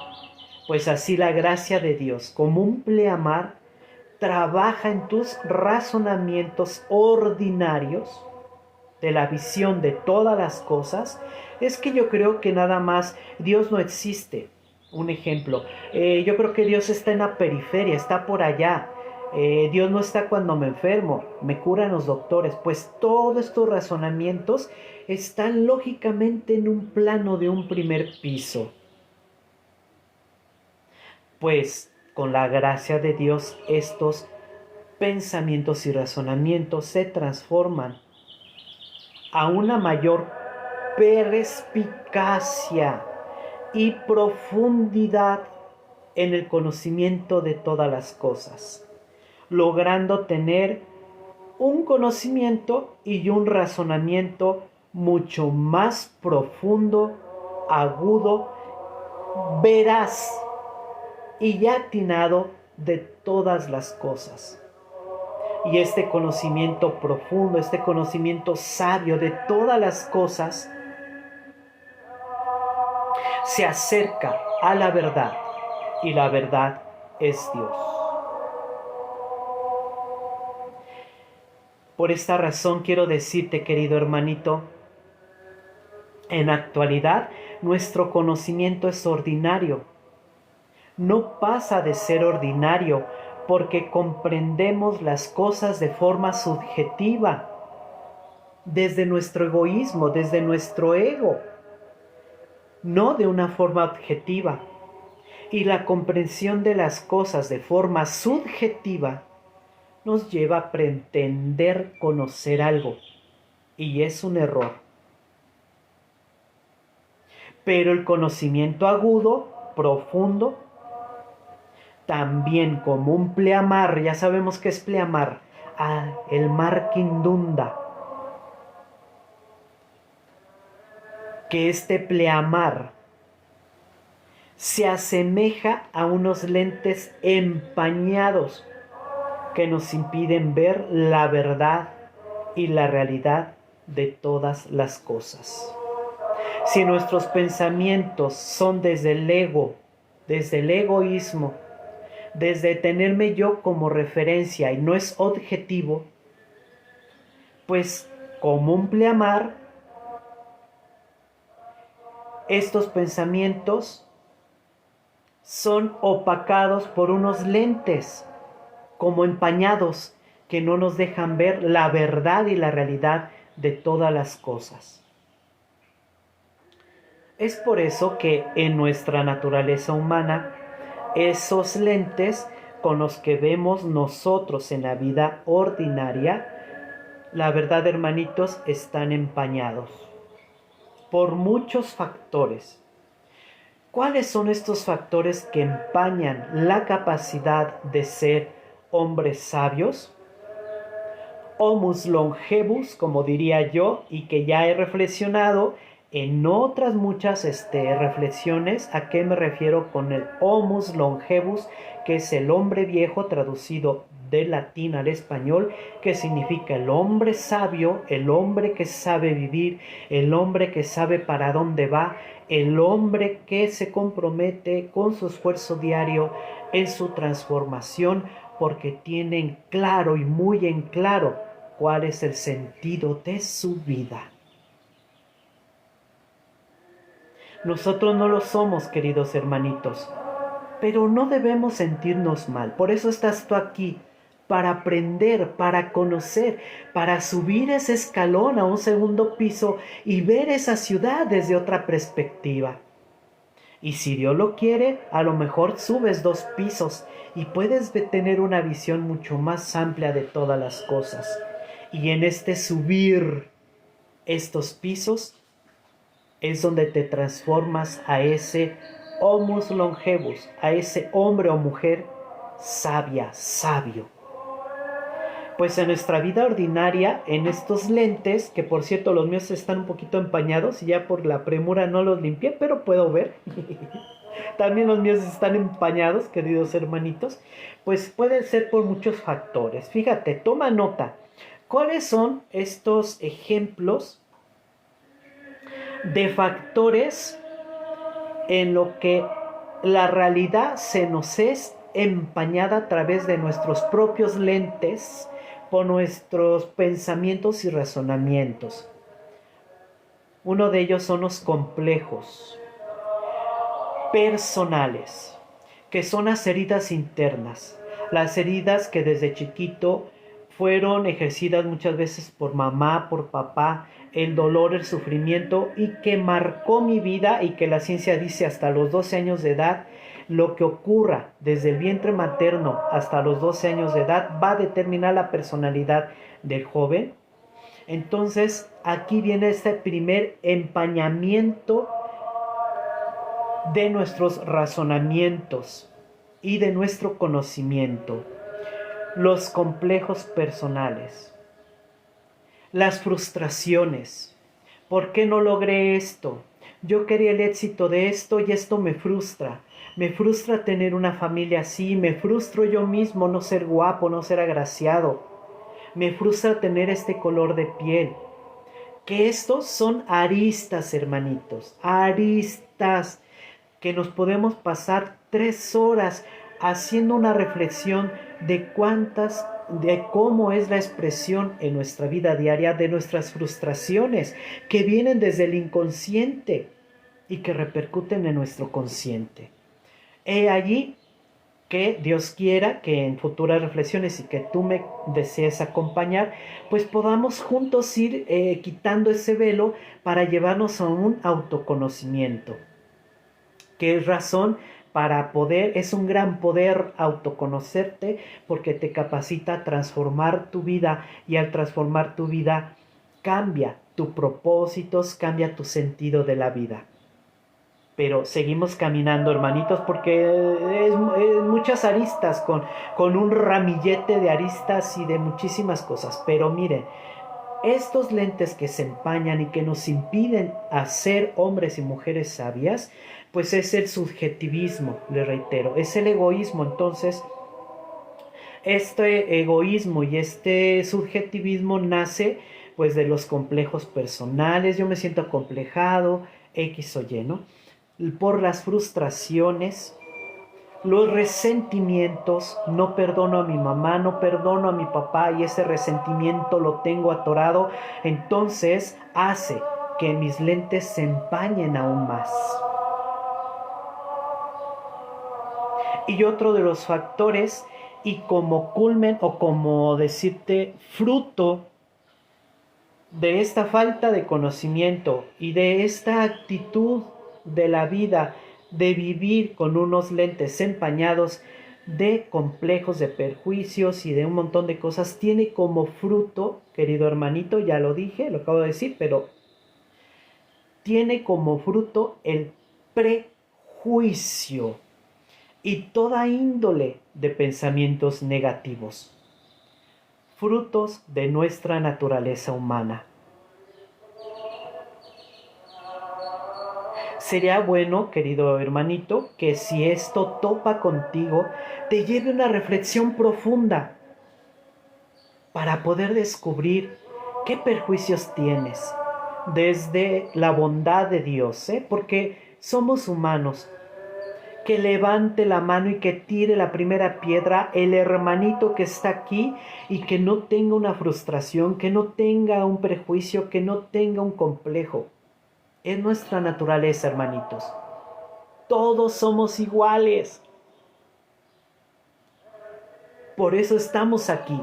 Pues así la gracia de Dios, como un pleamar, trabaja en tus razonamientos ordinarios de la visión de todas las cosas. Es que yo creo que nada más Dios no existe. Un ejemplo, yo creo que Dios está en la periferia, está por allá. Dios no está cuando me enfermo, me curan los doctores. Pues todos estos razonamientos están lógicamente en un plano de un primer piso. Pues con la gracia de Dios estos pensamientos y razonamientos se transforman a una mayor perspicacia y profundidad en el conocimiento de todas las cosas, logrando tener un conocimiento y un razonamiento mucho más profundo, agudo, veraz y ya atinado de todas las cosas. Y este conocimiento profundo, este conocimiento sabio de todas las cosas, se acerca a la verdad, y la verdad es Dios. Por esta razón quiero decirte, querido hermanito, en la actualidad nuestro conocimiento es ordinario. No pasa de ser ordinario porque comprendemos las cosas de forma subjetiva, desde nuestro egoísmo, desde nuestro ego, no de una forma objetiva. Y la comprensión de las cosas de forma subjetiva nos lleva a pretender conocer algo, y es un error. Pero el conocimiento agudo, profundo, también como un pleamar, ya sabemos qué es pleamar, el mar que inunda, que este pleamar se asemeja a unos lentes empañados que nos impiden ver la verdad y la realidad de todas las cosas. Si nuestros pensamientos son desde el ego, desde el egoísmo, desde tenerme yo como referencia y no es objetivo, pues como un pleamar Estos pensamientos son opacados por unos lentes, como empañados, que no nos dejan ver la verdad y la realidad de todas las cosas. Es por eso que en nuestra naturaleza humana, esos lentes con los que vemos nosotros en la vida ordinaria, la verdad, hermanitos, están empañados por muchos factores. ¿Cuáles son estos factores que empañan la capacidad de ser hombres sabios? Homus longevus, como diría yo, y que ya he reflexionado en otras muchas reflexiones. ¿A qué me refiero con el homus longevus? Que es el hombre viejo traducido del latín al español, que significa el hombre sabio, el hombre que sabe vivir, el hombre que sabe para dónde va, el hombre que se compromete con su esfuerzo diario en su transformación, porque tienen claro y muy en claro cuál es el sentido de su vida. Nosotros no lo somos, queridos hermanitos, pero no debemos sentirnos mal. Por eso estás tú aquí, para aprender, para conocer, para subir ese escalón a un segundo piso y ver esa ciudad desde otra perspectiva. Y si Dios lo quiere, a lo mejor subes 2 pisos y puedes tener una visión mucho más amplia de todas las cosas. Y en este subir estos pisos es donde te transformas a ese homus longevus, a ese hombre o mujer sabia, sabio. Pues en nuestra vida ordinaria, en estos lentes, que por cierto los míos están un poquito empañados y ya por la premura no los limpié, pero puedo ver. También los míos están empañados, queridos hermanitos. Pues puede ser por muchos factores. Fíjate, toma nota. ¿Cuáles son estos ejemplos de factores en lo que la realidad se nos es empañada a través de nuestros propios lentes por nuestros pensamientos y razonamientos? Uno de ellos son los complejos personales, que son las heridas internas, las heridas que desde chiquito fueron ejercidas muchas veces por mamá, por papá, el dolor, el sufrimiento, y que marcó mi vida, y que la ciencia dice hasta los 12 años de edad, lo que ocurra desde el vientre materno hasta los 12 años de edad va a determinar la personalidad del joven. Entonces aquí viene este primer empañamiento de nuestros razonamientos y de nuestro conocimiento. Los complejos personales, las frustraciones. ¿Por qué no logré esto? Yo quería el éxito de esto y esto me frustra. Me frustra tener una familia así, me frustro yo mismo no ser guapo, no ser agraciado. Me frustra tener este color de piel. Que estos son aristas, hermanitos, aristas que nos podemos pasar 3 horas haciendo una reflexión de cómo es la expresión en nuestra vida diaria de nuestras frustraciones que vienen desde el inconsciente y que repercuten en nuestro consciente. He allí que Dios quiera que en futuras reflexiones y que tú me desees acompañar, pues podamos juntos ir quitando ese velo para llevarnos a un autoconocimiento, que es razón para poder, es un gran poder autoconocerte, porque te capacita a transformar tu vida, y al transformar tu vida cambia tus propósitos, cambia tu sentido de la vida. Pero seguimos caminando, hermanitos, porque es muchas aristas, con un ramillete de aristas y de muchísimas cosas. Pero miren, estos lentes que se empañan y que nos impiden hacer hombres y mujeres sabias, pues es el subjetivismo, le reitero, es el egoísmo. Entonces, este egoísmo y este subjetivismo nace pues de los complejos personales. Yo me siento acomplejado, X o Y, ¿no? Por las frustraciones, los resentimientos. No perdono a mi mamá, no perdono a mi papá, y ese resentimiento lo tengo atorado. Entonces hace que mis lentes se empañen aún más. Y otro de los factores, y como culmen o como decirte fruto de esta falta de conocimiento y de esta actitud de la vida de vivir con unos lentes empañados, de complejos, de perjuicios y de un montón de cosas, tiene como fruto, querido hermanito, ya lo dije, lo acabo de decir, pero tiene como fruto el prejuicio y toda índole de pensamientos negativos, frutos de nuestra naturaleza humana. Sería bueno, querido hermanito, que si esto topa contigo, te lleve una reflexión profunda para poder descubrir qué perjuicios tienes desde la bondad de Dios, porque somos humanos. Que levante la mano y que tire la primera piedra el hermanito que está aquí y que no tenga una frustración, que no tenga un prejuicio, que no tenga un complejo. Es nuestra naturaleza, hermanitos. Todos somos iguales. Por eso estamos aquí.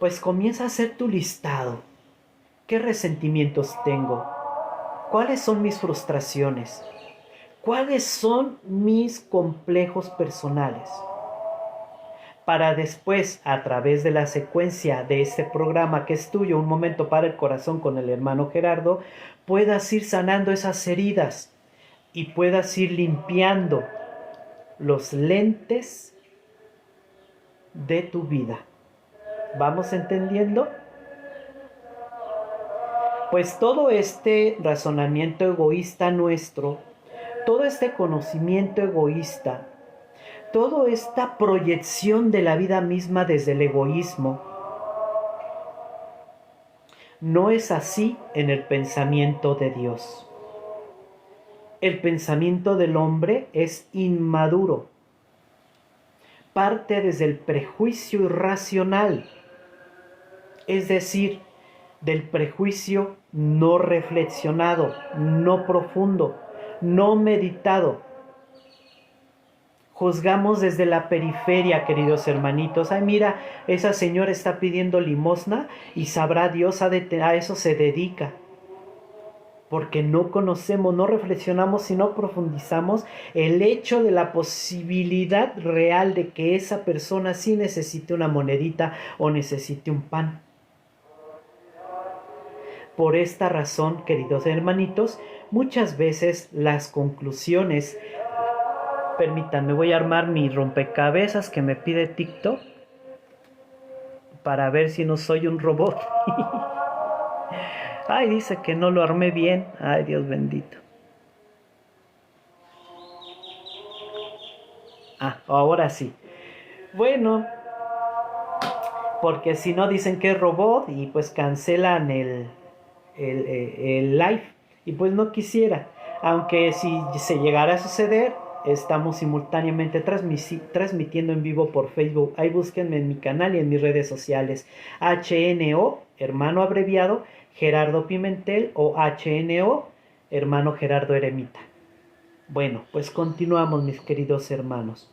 Pues comienza a hacer tu listado. ¿Qué resentimientos tengo? ¿Cuáles son mis frustraciones? ¿Cuáles son mis complejos personales? Para después, a través de la secuencia de este programa que es tuyo, Un Momento para el Corazón con el hermano Gerardo, puedas ir sanando esas heridas y puedas ir limpiando los lentes de tu vida. ¿Vamos entendiendo? Pues todo este razonamiento egoísta nuestro, todo este conocimiento egoísta, toda esta proyección de la vida misma desde el egoísmo, no es así en el pensamiento de Dios. El pensamiento del hombre es inmaduro, parte desde el prejuicio irracional, es decir, del prejuicio no reflexionado, no profundo, no meditado. Juzgamos desde la periferia, queridos hermanitos. Ay, mira, esa señora está pidiendo limosna y sabrá Dios a eso se dedica. Porque no conocemos, no reflexionamos y no profundizamos el hecho de la posibilidad real de que esa persona sí necesite una monedita o necesite un pan. Por esta razón, queridos hermanitos, muchas veces las conclusiones... Permítanme, voy a armar mi rompecabezas que me pide TikTok para ver si no soy un robot. Ay, dice que no lo armé bien. Ay, Dios bendito. Ah, ahora sí. Bueno, porque si no dicen que es robot y pues cancelan el live. Y pues no quisiera. Aunque si se llegara a suceder, estamos simultáneamente transmitiendo en vivo por Facebook. Ahí búsquenme en mi canal y en mis redes sociales. HNO, hermano abreviado, Gerardo Pimentel, o HNO, hermano Gerardo Eremita. Bueno, pues continuamos, mis queridos hermanos.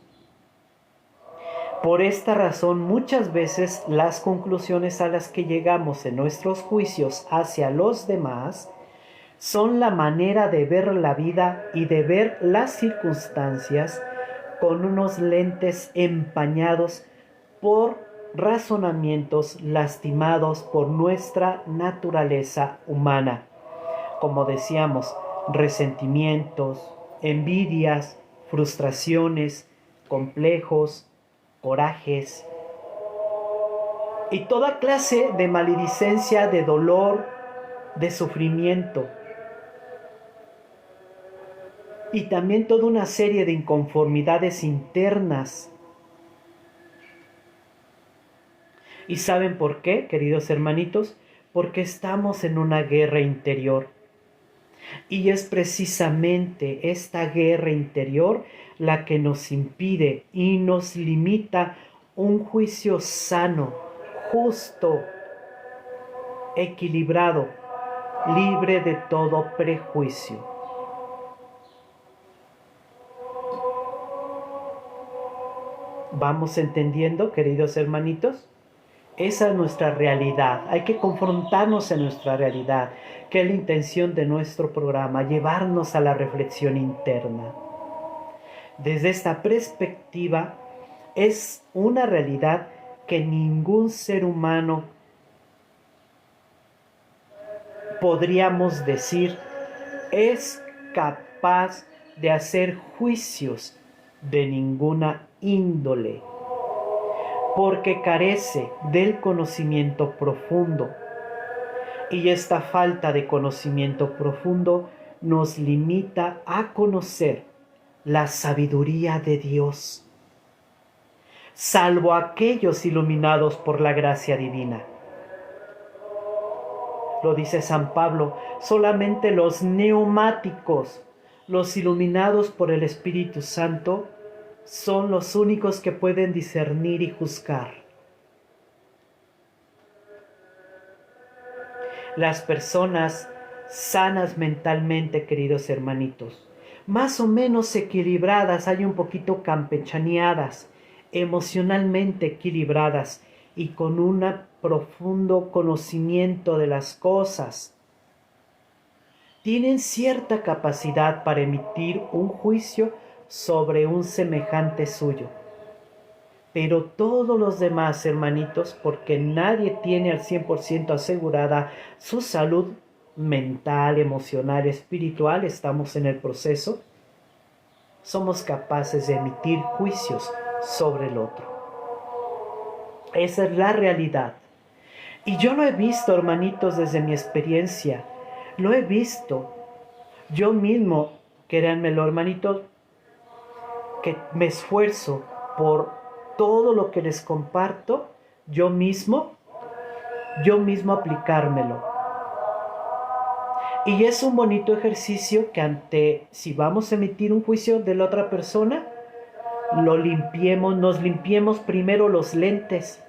Por esta razón, muchas veces las conclusiones a las que llegamos en nuestros juicios hacia los demás son la manera de ver la vida y de ver las circunstancias con unos lentes empañados por razonamientos lastimados por nuestra naturaleza humana. Como decíamos, resentimientos, envidias, frustraciones, complejos, corajes y toda clase de maledicencia, de dolor, de sufrimiento. Y también toda una serie de inconformidades internas. ¿Y saben por qué, queridos hermanitos? Porque estamos en una guerra interior. Y es precisamente esta guerra interior la que nos impide y nos limita un juicio sano, justo, equilibrado, libre de todo prejuicio. ¿Vamos entendiendo, queridos hermanitos? Esa es nuestra realidad. Hay que confrontarnos en nuestra realidad, que es la intención de nuestro programa, llevarnos a la reflexión interna. Desde esta perspectiva, es una realidad que ningún ser humano podríamos decir es capaz de hacer juicios de ninguna índole, porque carece del conocimiento profundo. Y esta falta de conocimiento profundo nos limita a conocer la sabiduría de Dios, salvo aquellos iluminados por la gracia divina. Lo dice San Pablo, solamente los neumáticos, los iluminados por el Espíritu Santo, son los únicos que pueden discernir y juzgar. Las personas sanas mentalmente, queridos hermanitos, más o menos equilibradas, hay un poquito campechaneadas, emocionalmente equilibradas y con un profundo conocimiento de las cosas, tienen cierta capacidad para emitir un juicio sobre un semejante suyo. Pero todos los demás, hermanitos, porque nadie tiene al 100% asegurada su salud mental, emocional, espiritual, estamos en el proceso, somos capaces de emitir juicios sobre el otro. Esa es la realidad. Y yo lo he visto, hermanitos, desde mi experiencia. Lo he visto. Yo mismo, créanmelo, hermanitos, que me esfuerzo por todo lo que les comparto, yo mismo aplicármelo. Y es un bonito ejercicio que si vamos a emitir un juicio de la otra persona, nos limpiemos primero los lentes.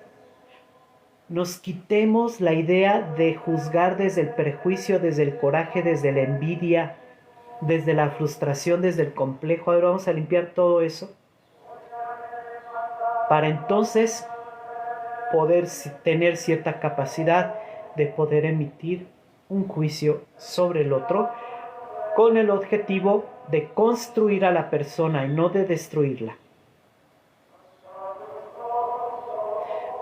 Nos quitemos la idea de juzgar desde el prejuicio, desde el coraje, desde la envidia, desde la frustración, desde el complejo. Ahora vamos a limpiar todo eso, para entonces poder tener cierta capacidad de poder emitir un juicio sobre el otro con el objetivo de construir a la persona y no de destruirla.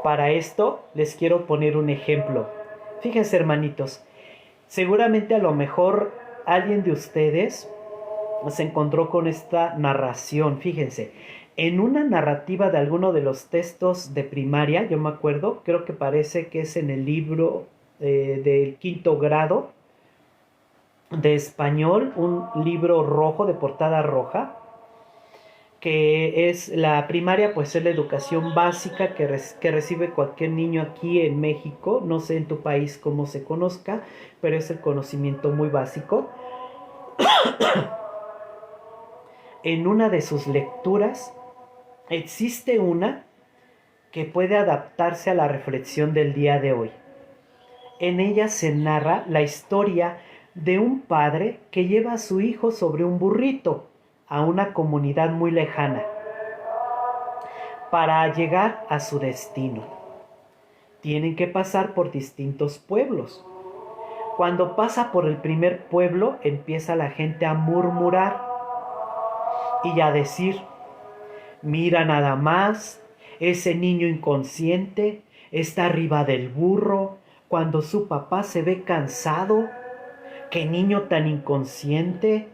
Para esto les quiero poner un ejemplo. Fíjense, hermanitos, seguramente a lo mejor alguien de ustedes se encontró con esta narración. Fíjense, en una narrativa de alguno de los textos de primaria, yo me acuerdo, creo que parece que es en el libro del 5º grado de español, un libro rojo de portada roja, que es la primaria, pues es la educación básica que recibe cualquier niño aquí en México. No sé en tu país cómo se conozca, pero es el conocimiento muy básico. En una de sus lecturas existe una que puede adaptarse a la reflexión del día de hoy. En ella se narra la historia de un padre que lleva a su hijo sobre un burrito a una comunidad muy lejana para llegar a su destino. Tienen que pasar por distintos pueblos. Cuando pasa por el primer pueblo, empieza la gente a murmurar y a decir: mira nada más, ese niño inconsciente está arriba del burro cuando su papá se ve cansado. ¡Qué niño tan inconsciente!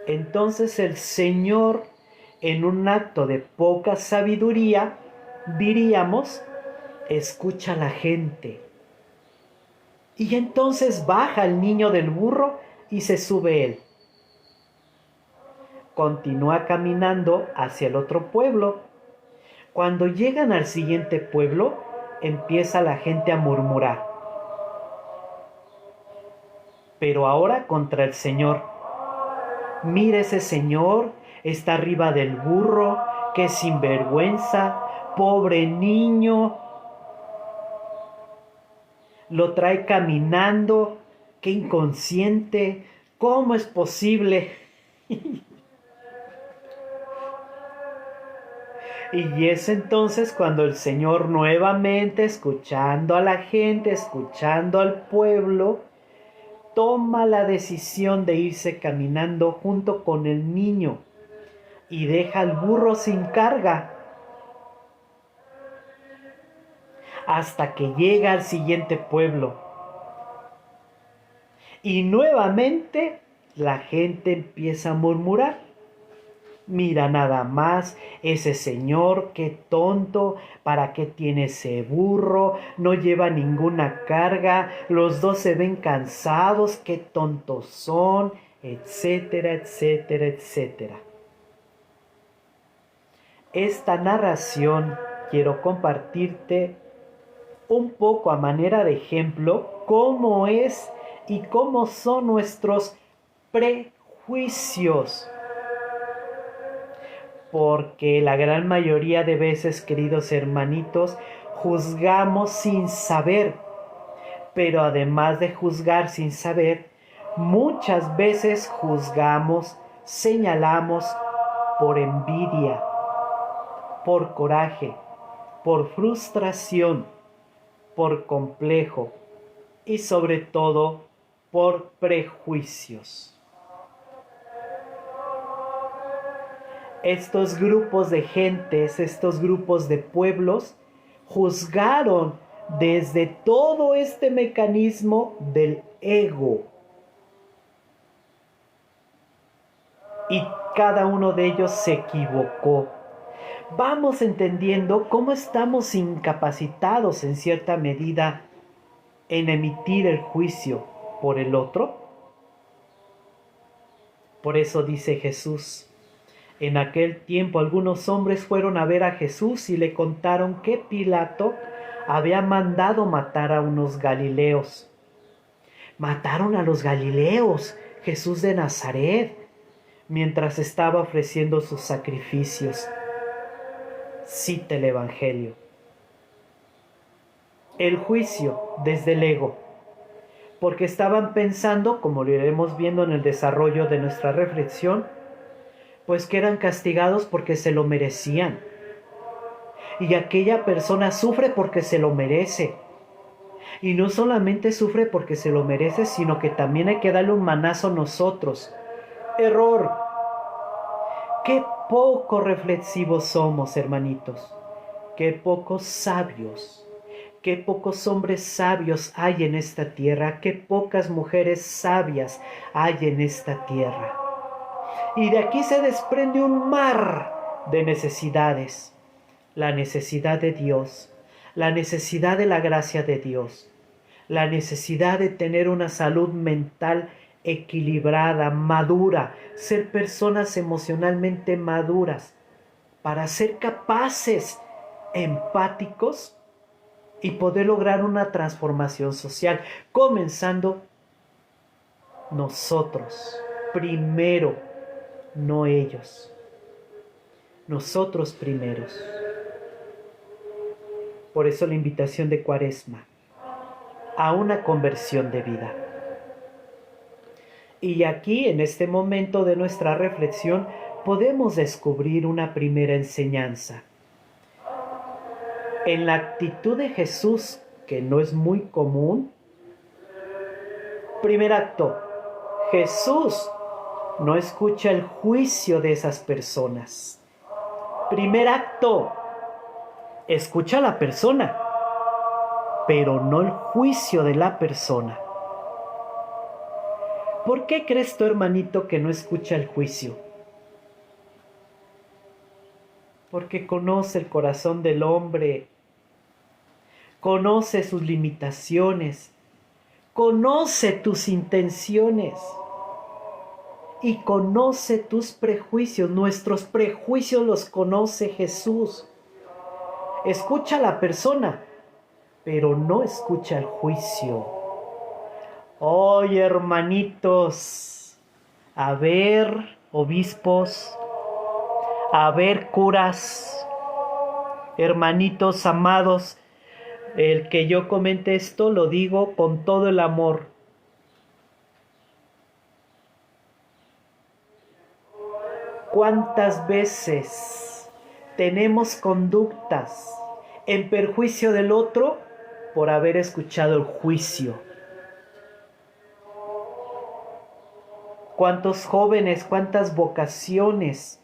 Entonces el Señor, en un acto de poca sabiduría, diríamos, escucha a la gente. Y entonces baja el niño del burro y se sube él. Continúa caminando hacia el otro pueblo. Cuando llegan al siguiente pueblo, empieza la gente a murmurar, pero ahora contra el Señor. Mira, ese señor está arriba del burro, qué sinvergüenza, pobre niño. lo trae caminando. ¡Qué inconsciente! ¿Cómo es posible? Y es entonces cuando el Señor nuevamente, escuchando a la gente, escuchando al pueblo, toma la decisión de irse caminando junto con el niño y deja al burro sin carga hasta que llega al siguiente pueblo. Y nuevamente la gente empieza a murmurar. Mira nada más, ese señor, qué tonto, ¿para qué tiene ese burro? No lleva ninguna carga, los dos se ven cansados, qué tontos son, etcétera, etcétera, etcétera. Esta narración quiero compartirte un poco a manera de ejemplo cómo es y cómo son nuestros prejuicios. Porque la gran mayoría de veces, queridos hermanitos, juzgamos sin saber. Pero además de juzgar sin saber, muchas veces juzgamos, señalamos por envidia, por coraje, por frustración, por complejo y sobre todo por prejuicios. Estos grupos de gentes, estos grupos de pueblos, juzgaron desde todo este mecanismo del ego. Y cada uno de ellos se equivocó. Vamos entendiendo cómo estamos incapacitados en cierta medida en emitir el juicio por el otro. Por eso dice Jesús: en aquel tiempo algunos hombres fueron a ver a Jesús y le contaron que Pilato había mandado matar a unos galileos. Mataron a los galileos, Jesús de Nazaret, mientras estaba ofreciendo sus sacrificios. Cita el Evangelio. El juicio desde el ego, porque estaban pensando, como lo iremos viendo en el desarrollo de nuestra reflexión, pues que eran castigados porque se lo merecían. Y aquella persona sufre porque se lo merece. Y no solamente sufre porque se lo merece, sino que también hay que darle un manazo a nosotros. Error. Qué poco reflexivos somos, hermanitos. Qué pocos sabios. Qué pocos hombres sabios hay en esta tierra. Qué pocas mujeres sabias hay en esta tierra. Y de aquí se desprende un mar de necesidades. La necesidad de Dios, la necesidad de la gracia de Dios, la necesidad de tener una salud mental equilibrada, madura, ser personas emocionalmente maduras, para ser capaces, empáticos y poder lograr una transformación social, comenzando nosotros, primero, no ellos, nosotros primeros. Por eso la invitación de Cuaresma a una conversión de vida. Y aquí, en este momento de nuestra reflexión, podemos descubrir una primera enseñanza. En la actitud de Jesús, que no es muy común, primer acto, Jesús no escucha el juicio de esas personas. Primer acto, escucha a la persona, pero no el juicio de la persona. ¿Por qué crees tú, hermanito, que no escucha el juicio? Porque conoce el corazón del hombre, conoce sus limitaciones, conoce tus intenciones y conoce tus prejuicios. Nuestros prejuicios los conoce Jesús. Escucha a la persona, pero no escucha el juicio. Oye, hermanitos, a ver, obispos, a ver, curas, hermanitos amados, El que yo comente esto lo digo con todo el amor. ¿Cuántas veces tenemos conductas en perjuicio del otro por haber escuchado el juicio? ¿Cuántos jóvenes, cuántas vocaciones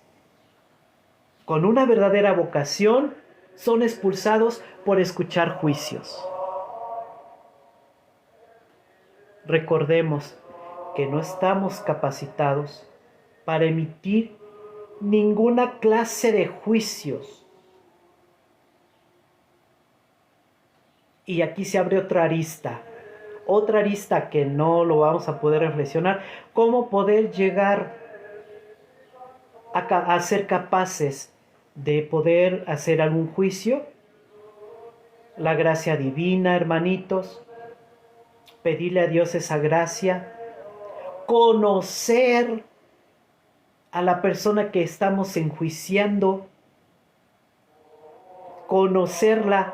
con una verdadera vocación son expulsados por escuchar juicios? Recordemos que no estamos capacitados para emitir ninguna clase de juicios. Y aquí se abre otra arista que no lo vamos a poder reflexionar, cómo poder llegar a ser capaces de poder hacer algún juicio. La gracia divina, hermanitos, pedirle a Dios esa gracia, conocer a la persona que estamos enjuiciando, conocerla,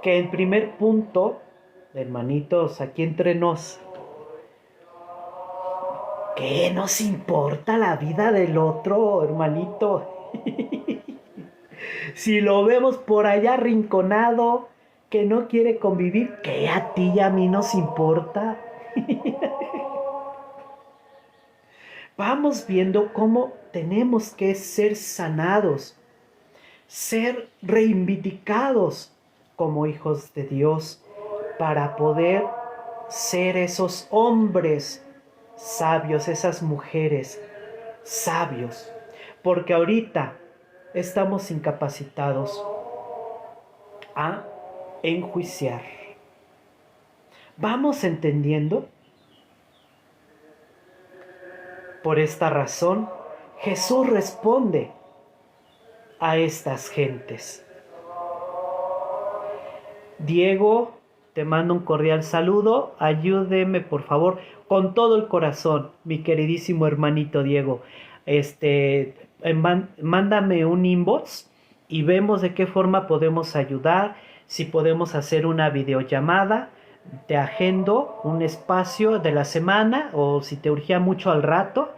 que en primer punto, hermanitos, aquí entre nos, ¿qué nos importa la vida del otro, hermanito? Si lo vemos por allá arrinconado, que no quiere convivir, ¿qué a ti y a mí nos importa? Vamos viendo cómo tenemos que ser sanados, ser reivindicados como hijos de Dios para poder ser esos hombres sabios, esas mujeres sabios, porque ahorita estamos incapacitados a enjuiciar. ¿Vamos entendiendo? Por esta razón, Jesús responde a estas gentes. Diego, te mando un cordial saludo. Ayúdeme, por favor, con todo el corazón, mi queridísimo hermanito Diego. Mándame un inbox y vemos de qué forma podemos ayudar. Si podemos hacer una videollamada, te agendo un espacio de la semana, o si te urgía mucho al rato,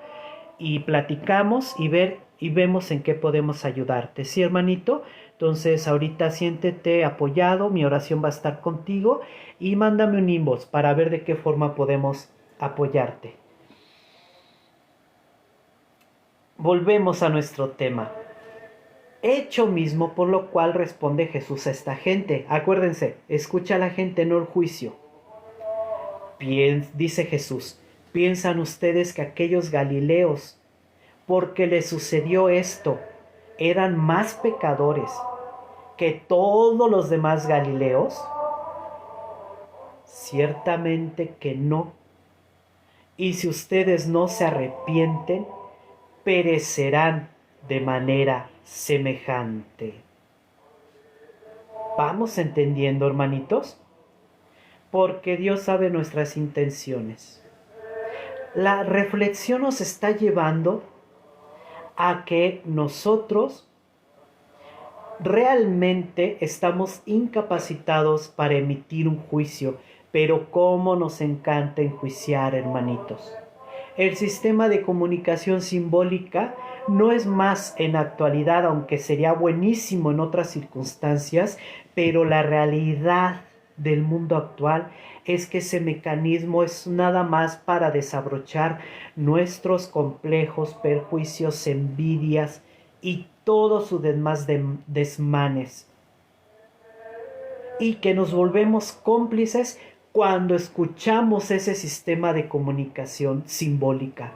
y platicamos y vemos en qué podemos ayudarte. ¿Sí, hermanito? Entonces ahorita siéntete apoyado, mi oración va a estar contigo, y mándame un inbox para ver de qué forma podemos apoyarte. Volvemos a nuestro tema. Hecho mismo por lo cual responde Jesús a esta gente. Acuérdense, escucha a la gente, no el juicio. Dice Jesús, ¿piensan ustedes que aquellos galileos, porque les sucedió esto, eran más pecadores que todos los demás galileos? Ciertamente que no. Y si ustedes no se arrepienten, perecerán de manera semejante. ¿Vamos entendiendo, hermanitos? Porque Dios sabe nuestras intenciones. La reflexión nos está llevando a que nosotros realmente estamos incapacitados para emitir un juicio, pero cómo nos encanta enjuiciar, hermanitos. El sistema de comunicación simbólica no es más en actualidad, aunque sería buenísimo en otras circunstancias, pero la realidad del mundo actual es que ese mecanismo es nada más para desabrochar nuestros complejos, perjuicios, envidias y todos sus demás desmanes. Y que nos volvemos cómplices cuando escuchamos ese sistema de comunicación simbólica.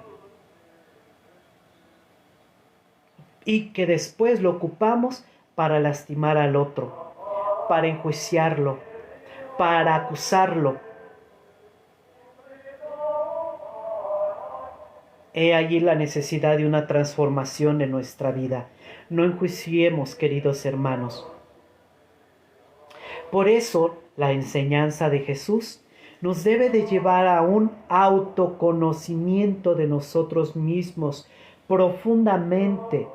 Y que después lo ocupamos para lastimar al otro, para enjuiciarlo, para acusarlo. He allí la necesidad de una transformación en nuestra vida. No enjuiciemos, queridos hermanos. Por eso, la enseñanza de Jesús nos debe de llevar a un autoconocimiento de nosotros mismos profundamente,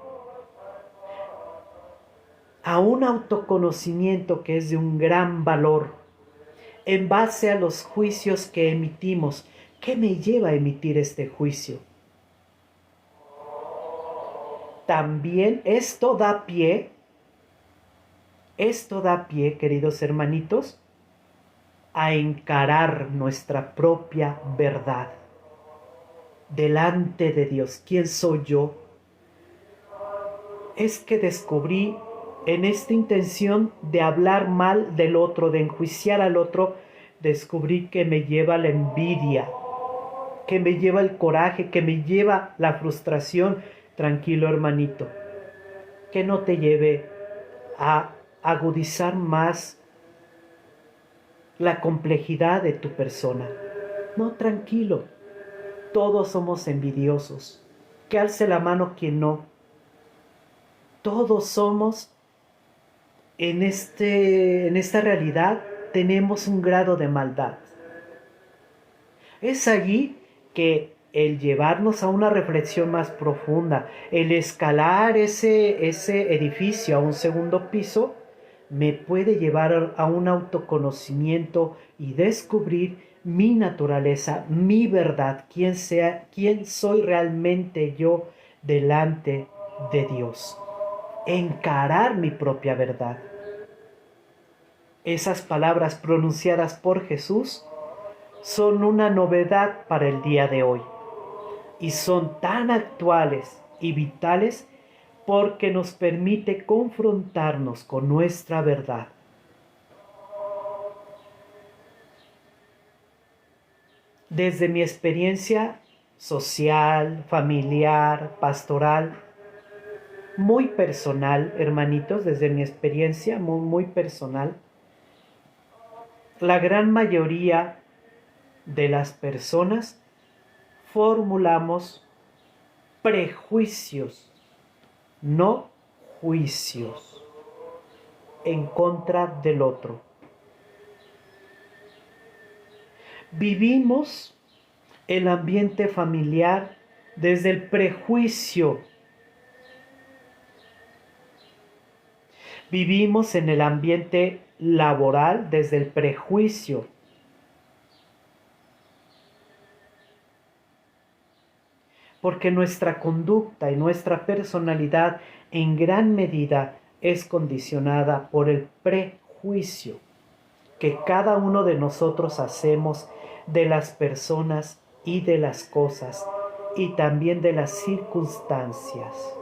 a un autoconocimiento que es de un gran valor, en base a los juicios que emitimos. ¿Qué me lleva a emitir este juicio? También esto da pie, queridos hermanitos, a encarar nuestra propia verdad delante de Dios. ¿Quién soy yo? Es que descubrí en esta intención de hablar mal del otro, de enjuiciar al otro, descubrí que me lleva la envidia, que me lleva el coraje, que me lleva la frustración. Tranquilo, hermanito, que no te lleve a agudizar más la complejidad de tu persona. No, tranquilo, todos somos envidiosos. Que alce la mano quien no. Todos somos en esta realidad, tenemos un grado de maldad. Es allí que el llevarnos a una reflexión más profunda, el escalar ese edificio a un segundo piso, me puede llevar a un autoconocimiento y descubrir mi naturaleza, mi verdad, quién soy realmente yo delante de Dios. Encarar mi propia verdad. Esas palabras pronunciadas por Jesús son una novedad para el día de hoy y son tan actuales y vitales porque nos permite confrontarnos con nuestra verdad. Desde mi experiencia social, familiar, pastoral, muy personal, hermanitos, desde mi experiencia muy personal, la gran mayoría de las personas formulamos prejuicios, no juicios, en contra del otro. Vivimos el ambiente familiar desde el prejuicio. Vivimos en el ambiente laboral desde el prejuicio. Porque nuestra conducta y nuestra personalidad en gran medida es condicionada por el prejuicio que cada uno de nosotros hacemos de las personas y de las cosas y también de las circunstancias.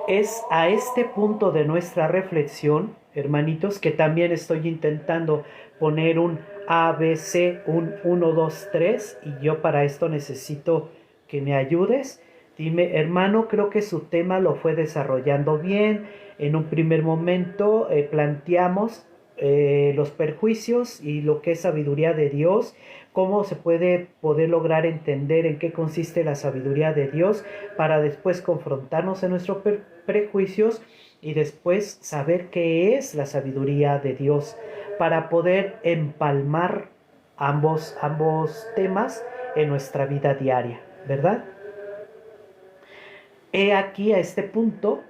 Es a este punto de nuestra reflexión, hermanitos, que también estoy intentando poner un ABC, un 1, 2, 3, y yo para esto necesito que me ayudes. Dime, hermano, creo que su tema lo fue desarrollando bien. En un primer momento planteamos los perjuicios y lo que es sabiduría de Dios, cómo se puede lograr entender en qué consiste la sabiduría de Dios para después confrontarnos en nuestros prejuicios y después saber qué es la sabiduría de Dios para poder empalmar ambos temas en nuestra vida diaria, ¿verdad? He aquí a este punto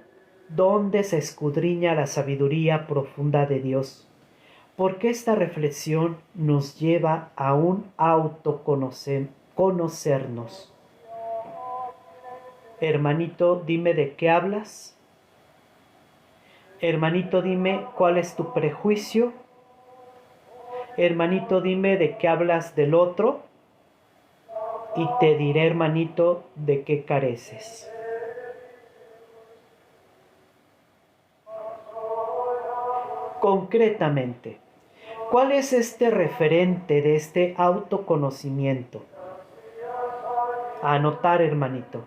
donde se escudriña la sabiduría profunda de Dios, porque esta reflexión nos lleva a un conocernos. Hermanito, dime de qué hablas. Hermanito, dime cuál es tu prejuicio. Hermanito, dime de qué hablas del otro. Y te diré, hermanito, de qué careces. Concretamente, ¿cuál es este referente de este autoconocimiento? Anotar, hermanito.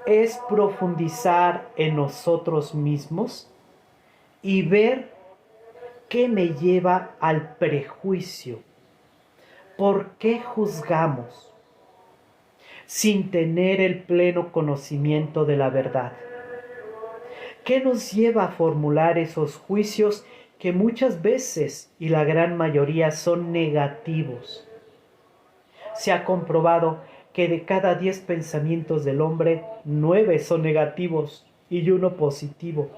Es profundizar en nosotros mismos y ver qué me lleva al prejuicio. ¿Por qué juzgamos sin tener el pleno conocimiento de la verdad? ¿Qué nos lleva a formular esos juicios que muchas veces y la gran mayoría son negativos? Se ha comprobado que de cada 10 pensamientos del hombre, 9 son negativos y uno positivo.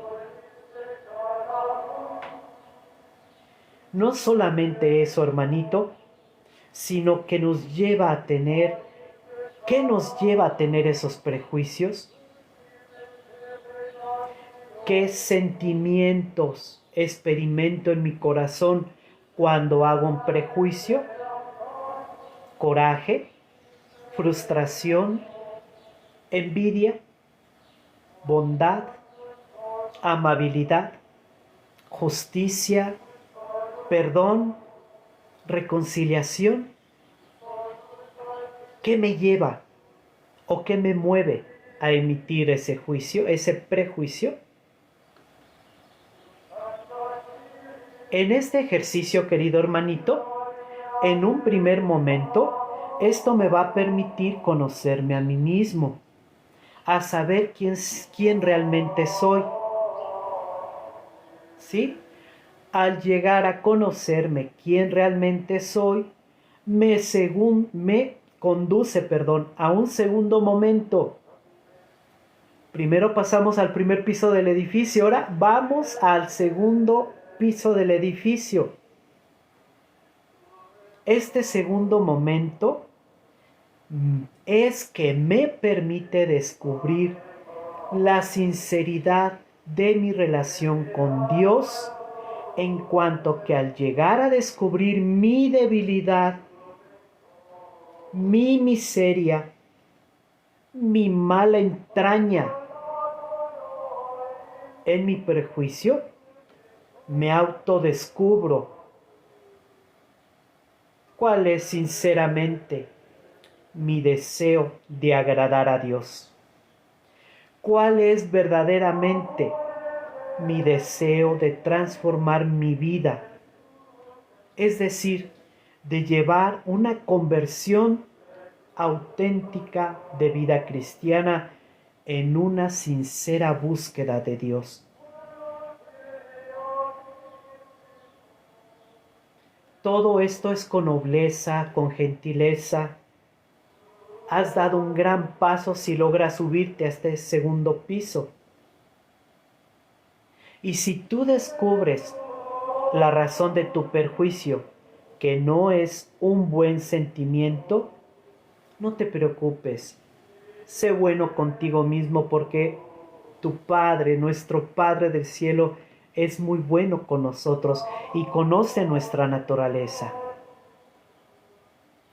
No solamente eso, hermanito, sino que nos lleva a tener, ¿qué nos lleva a tener esos prejuicios? ¿Qué sentimientos experimento en mi corazón cuando hago un prejuicio? Coraje, frustración, envidia, bondad, amabilidad, justicia, perdón, reconciliación. ¿Qué me lleva o qué me mueve a emitir ese juicio, ese prejuicio? En este ejercicio, querido hermanito, en un primer momento, esto me va a permitir conocerme a mí mismo, a saber quién realmente soy. ¿Sí? Al llegar a conocerme quién realmente soy, me conduce, a un segundo momento. Primero pasamos al primer piso del edificio, ahora vamos al segundo piso del edificio. Este segundo momento es que me permite descubrir la sinceridad de mi relación con Dios, en cuanto que al llegar a descubrir mi debilidad, mi miseria, mi mala entraña en mi prejuicio, me autodescubro cuál es sinceramente mi deseo de agradar a Dios. ¿Cuál es verdaderamente mi deseo de transformar mi vida? Es decir, de llevar una conversión auténtica de vida cristiana en una sincera búsqueda de Dios. Todo esto es con nobleza, con gentileza. Has dado un gran paso si logras subirte a este segundo piso. Y si tú descubres la razón de tu perjuicio, que no es un buen sentimiento, no te preocupes. Sé bueno contigo mismo, porque tu Padre, nuestro Padre del cielo, es muy bueno con nosotros y conoce nuestra naturaleza.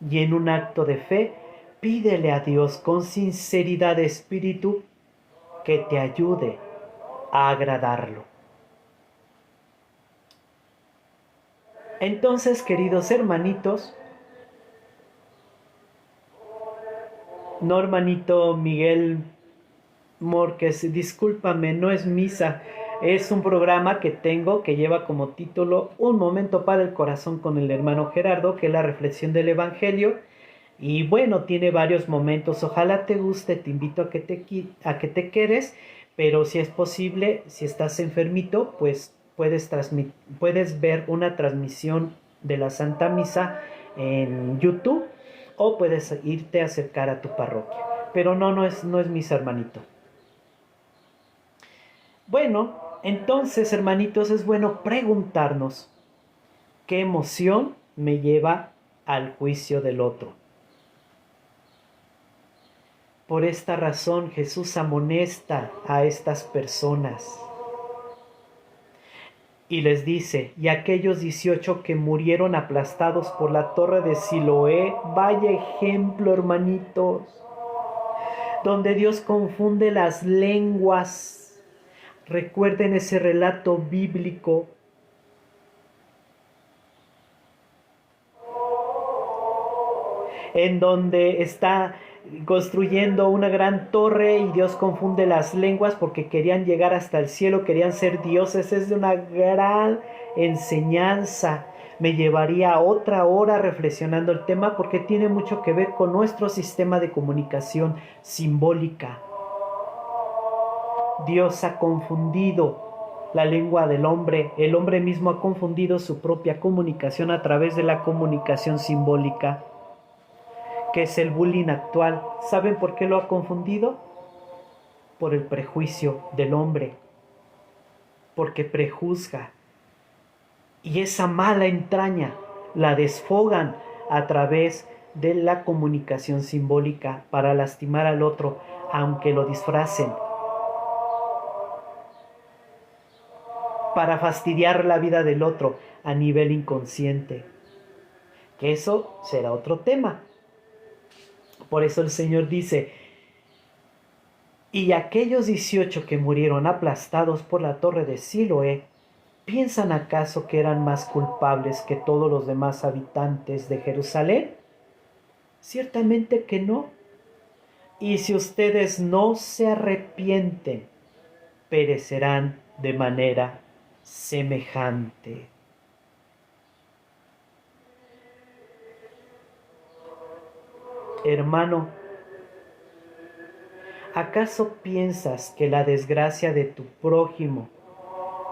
Y en un acto de fe, pídele a Dios con sinceridad de espíritu que te ayude a agradarlo. Entonces, queridos hermanitos, no, hermanito Miguel Márquez, discúlpame, no es misa, es un programa que tengo que lleva como título Un momento para el corazón con el hermano Gerardo, que es la reflexión del Evangelio. Y bueno, tiene varios momentos, ojalá te guste, te invito a que te quedes, pero si es posible, si estás enfermito, pues puedes ver una transmisión de la Santa Misa en YouTube, o puedes irte a acercar a tu parroquia. Pero no es misa, hermanito. Bueno, entonces, hermanitos, es bueno preguntarnos qué emoción me lleva al juicio del otro. Por esta razón Jesús amonesta a estas personas y les dice: y aquellos 18 que murieron aplastados por la torre de Siloé, vaya ejemplo, hermanitos, donde Dios confunde las lenguas. Recuerden ese relato bíblico. En donde está construyendo una gran torre y Dios confunde las lenguas porque querían llegar hasta el cielo, querían ser dioses. Es de una gran enseñanza. Me llevaría otra hora reflexionando el tema, porque tiene mucho que ver con nuestro sistema de comunicación simbólica. Dios ha confundido la lengua del hombre. El hombre mismo ha confundido su propia comunicación a través de la comunicación simbólica. que es el bullying actual. ¿Saben por qué lo ha confundido? Por el prejuicio del hombre, porque prejuzga. Y esa mala entraña la desfogan a través de la comunicación simbólica para lastimar al otro, aunque lo disfracen, para fastidiar la vida del otro a nivel inconsciente. Que eso será otro tema. Por eso el Señor dice: y aquellos 18 que murieron aplastados por la torre de Siloé, ¿piensan acaso que eran más culpables que todos los demás habitantes de Jerusalén? Ciertamente que no. Y si ustedes no se arrepienten, perecerán de manera semejante. Hermano, ¿acaso piensas que la desgracia de tu prójimo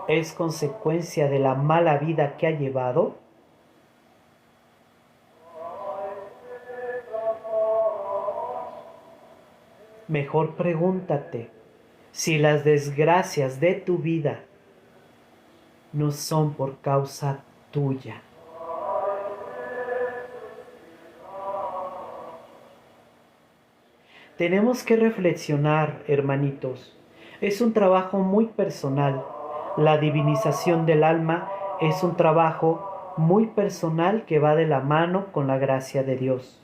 es consecuencia de la mala vida que ha llevado? Mejor pregúntate si las desgracias de tu vida no son por causa tuya. Tenemos que reflexionar, hermanitos. Es un trabajo muy personal. La divinización del alma es un trabajo muy personal que va de la mano con la gracia de Dios.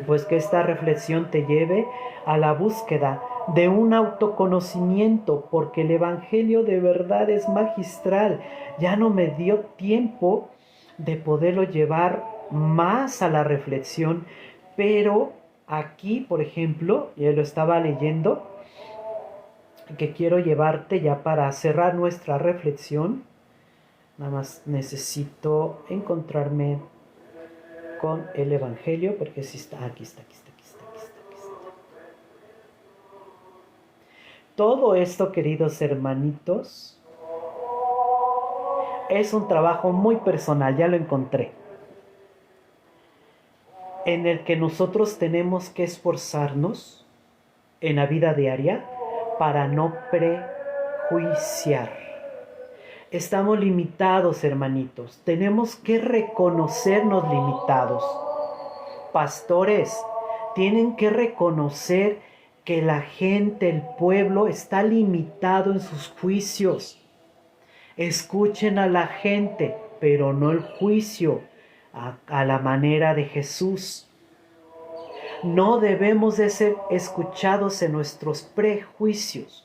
Pues que esta reflexión te lleve a la búsqueda de un autoconocimiento, porque el Evangelio de verdad es magistral. Ya no me dio tiempo de poderlo llevar más a la reflexión, pero aquí, por ejemplo, ya lo estaba leyendo, que quiero llevarte ya para cerrar nuestra reflexión. Nada más necesito encontrarme con el Evangelio, porque sí está, aquí está. Todo esto, queridos hermanitos, es un trabajo muy personal, ya lo encontré, en el que nosotros tenemos que esforzarnos en la vida diaria para no prejuiciar. Estamos limitados, hermanitos. Tenemos que reconocernos limitados. Pastores, tienen que reconocer que la gente, el pueblo, está limitado en sus juicios. Escuchen a la gente, pero no el juicio a la manera de Jesús. No debemos de ser escuchados en nuestros prejuicios.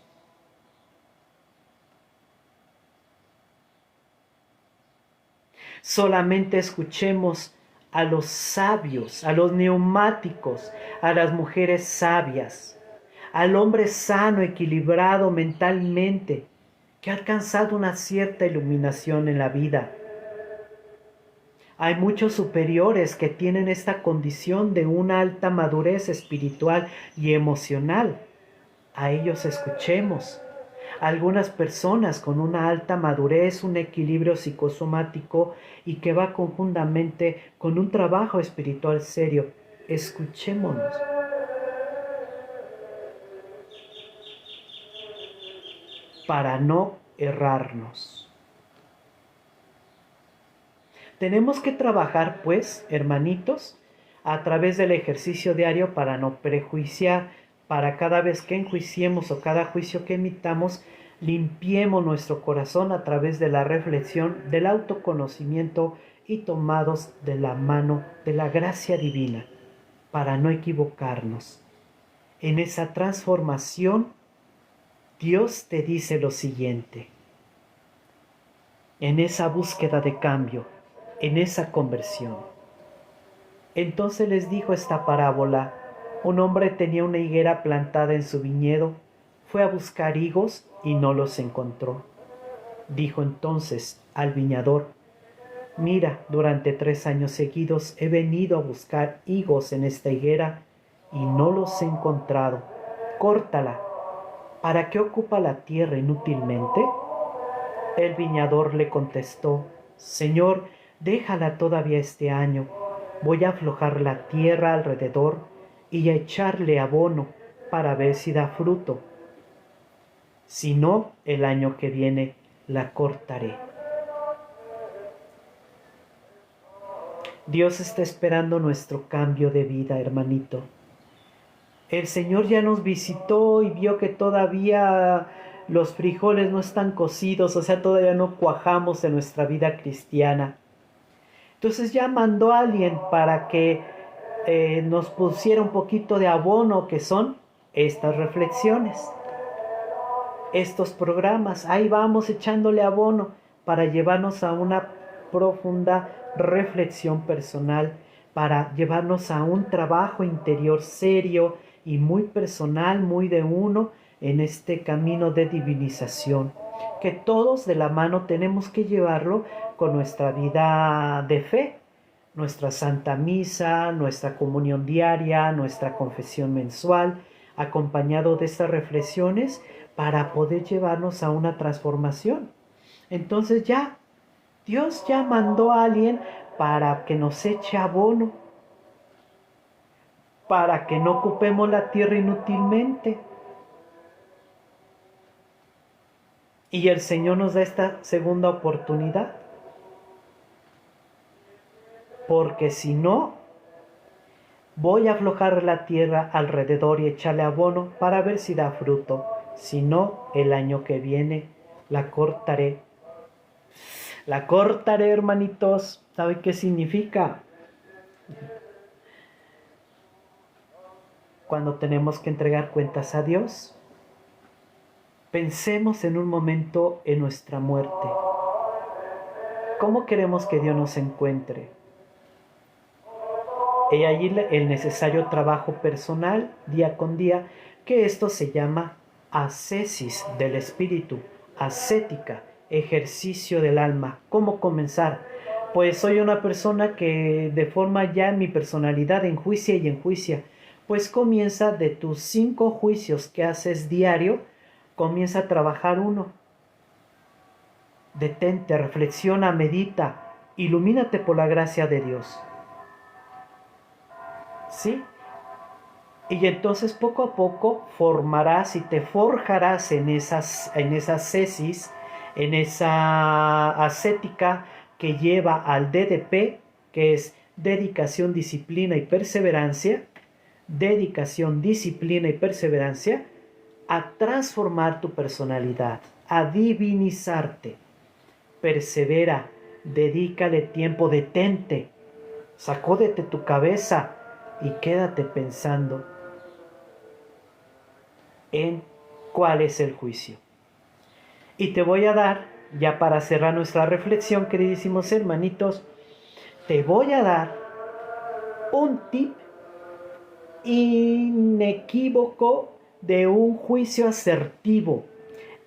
Solamente escuchemos a los sabios, a los neumáticos, a las mujeres sabias, al hombre sano, equilibrado mentalmente, que ha alcanzado una cierta iluminación en la vida. Hay muchos superiores que tienen esta condición de una alta madurez espiritual y emocional. A ellos escuchemos. Algunas personas con una alta madurez, un equilibrio psicosomático y que va conjuntamente con un trabajo espiritual serio. Escuchémonos. Para no errarnos. Tenemos que trabajar, pues, hermanitos, a través del ejercicio diario para no prejuiciar, para cada vez que enjuiciemos o cada juicio que emitamos, limpiemos nuestro corazón a través de la reflexión, del autoconocimiento y tomados de la mano de la gracia divina, para no equivocarnos. En esa transformación, Dios te dice lo siguiente. En esa búsqueda de cambio, en esa conversión. Entonces les dijo esta parábola: un hombre tenía una higuera plantada en su viñedo, fue a buscar higos y no los encontró. Dijo entonces al viñador: mira, durante 3 años seguidos he venido a buscar higos en esta higuera y no los he encontrado. Córtala. ¿Para qué ocupa la tierra inútilmente? El viñador le contestó: Señor, déjala todavía este año, Voy a aflojar la tierra alrededor y a echarle abono para ver si da fruto. Si no, el año que viene la cortaré. Dios está esperando nuestro cambio de vida, hermanito. El Señor ya nos visitó y vio que todavía los frijoles no están cocidos, o sea, todavía no cuajamos en nuestra vida cristiana. Entonces ya mandó a alguien para que nos pusiera un poquito de abono, que son estas reflexiones, estos programas. Ahí vamos echándole abono para llevarnos a una profunda reflexión personal, para llevarnos a un trabajo interior serio y muy personal, muy de uno, en este camino de divinización, que todos de la mano tenemos que llevarlo con nuestra vida de fe, nuestra Santa Misa, nuestra comunión diaria, nuestra confesión mensual, acompañado de estas reflexiones para poder llevarnos a una transformación. Entonces ya, Dios ya mandó a alguien para que nos eche abono, para que no ocupemos la tierra inútilmente. Y el Señor nos da esta segunda oportunidad. Porque si no, voy a aflojar la tierra alrededor y echarle abono para ver si da fruto. Si no, el año que viene la cortaré. La cortaré, hermanitos. ¿Sabe qué significa? Cuando tenemos que entregar cuentas a Dios, pensemos en un momento en nuestra muerte. ¿Cómo queremos que Dios nos encuentre? Y allí el necesario trabajo personal, día con día, que esto se llama ascesis del espíritu, ascética, ejercicio del alma. ¿Cómo comenzar? Pues soy una persona que de forma ya mi personalidad enjuicia y enjuicia. Pues comienza de tus 5 juicios que haces diario, comienza a trabajar uno. Detente, reflexiona, medita, ilumínate por la gracia de Dios. ¿Sí? Y entonces poco a poco formarás y te forjarás en esas cesis, en esa ascética que lleva al DDP, que es dedicación, disciplina y perseverancia, dedicación, disciplina y perseverancia, a transformar tu personalidad, a divinizarte. Persevera, dedícale tiempo, detente, sacúdete tu cabeza y quédate pensando en cuál es el juicio. Y te voy a dar, ya para cerrar nuestra reflexión, queridísimos hermanitos, te voy a dar un tip inequívoco de un juicio asertivo,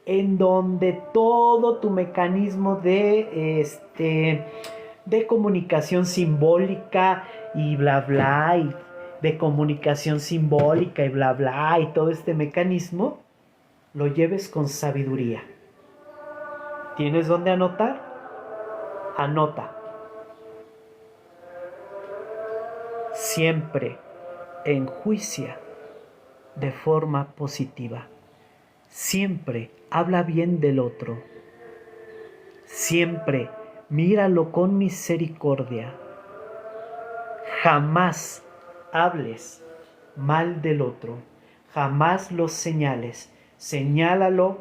en donde todo tu mecanismo de comunicación simbólica y bla bla, y de comunicación simbólica y bla bla, y todo este mecanismo lo lleves con sabiduría. ¿Tienes dónde anotar? Anota. Siempre enjuicia de forma positiva. Siempre habla bien del otro. Siempre míralo con misericordia. Jamás hables mal del otro. Jamás lo señales. Señálalo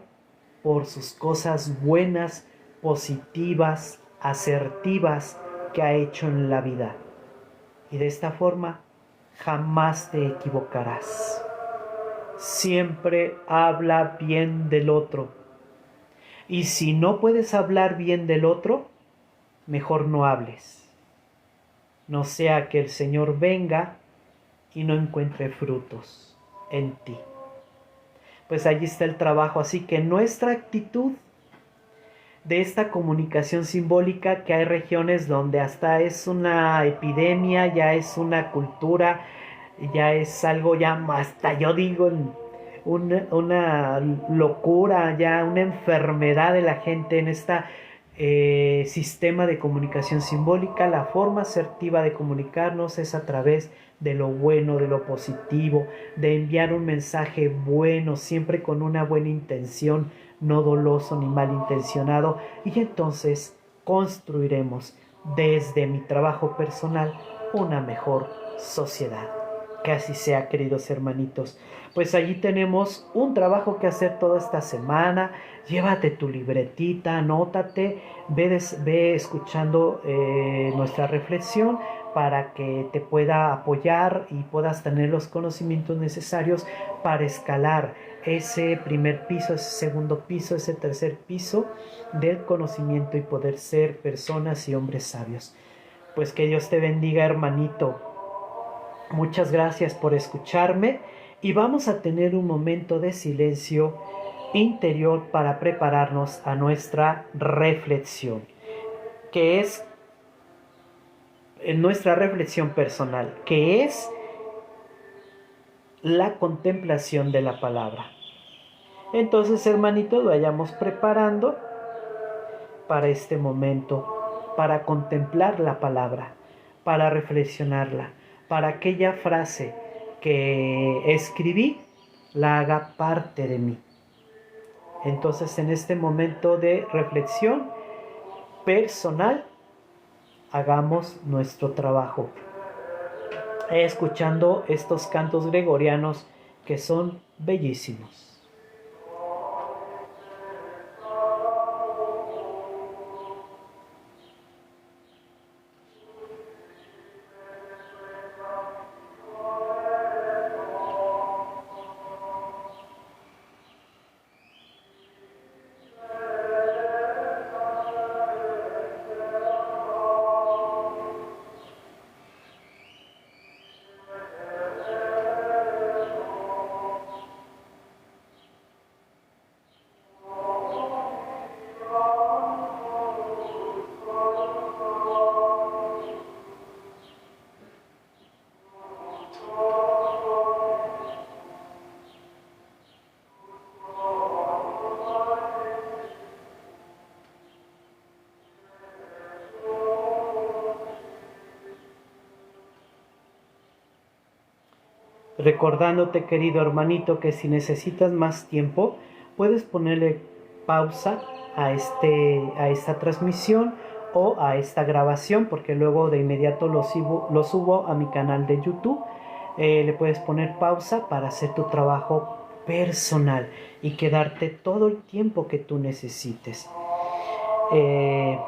por sus cosas buenas, positivas, asertivas que ha hecho en la vida. Y de esta forma jamás te equivocarás. Siempre habla bien del otro. Y si no puedes hablar bien del otro, mejor no hables. No sea que el Señor venga y no encuentre frutos en ti. Pues allí está el trabajo. Así que nuestra actitud de esta comunicación simbólica, que hay regiones donde hasta es una epidemia, ya es una cultura, ya es algo ya hasta yo digo una locura, ya una enfermedad de la gente en esta sistema de comunicación simbólica. La forma asertiva de comunicarnos es a través de lo bueno, de lo positivo, de enviar un mensaje bueno, siempre con una buena intención, no doloso ni malintencionado, y entonces construiremos desde mi trabajo personal una mejor sociedad. Que así sea, queridos hermanitos. Pues allí tenemos un trabajo que hacer toda esta semana. Llévate tu libretita, anótate, ve escuchando nuestra reflexión para que te pueda apoyar y puedas tener los conocimientos necesarios para escalar ese primer piso, ese segundo piso, ese tercer piso del conocimiento y poder ser personas y hombres sabios. Pues que Dios te bendiga, hermanito. Muchas gracias por escucharme y vamos a tener un momento de silencio interior para prepararnos a nuestra reflexión, que es nuestra reflexión personal, que es la contemplación de la palabra. Entonces, hermanitos, vayamos preparando para este momento, para contemplar la palabra, para reflexionarla, para aquella frase que escribí la haga parte de mí. Entonces, en este momento de reflexión personal, hagamos nuestro trabajo, escuchando estos cantos gregorianos que son bellísimos. Recordándote, querido hermanito, que si necesitas más tiempo, puedes ponerle pausa a esta transmisión o a esta grabación, porque luego de inmediato lo subo a mi canal de YouTube. Le puedes poner pausa para hacer tu trabajo personal y quedarte todo el tiempo que tú necesites. Que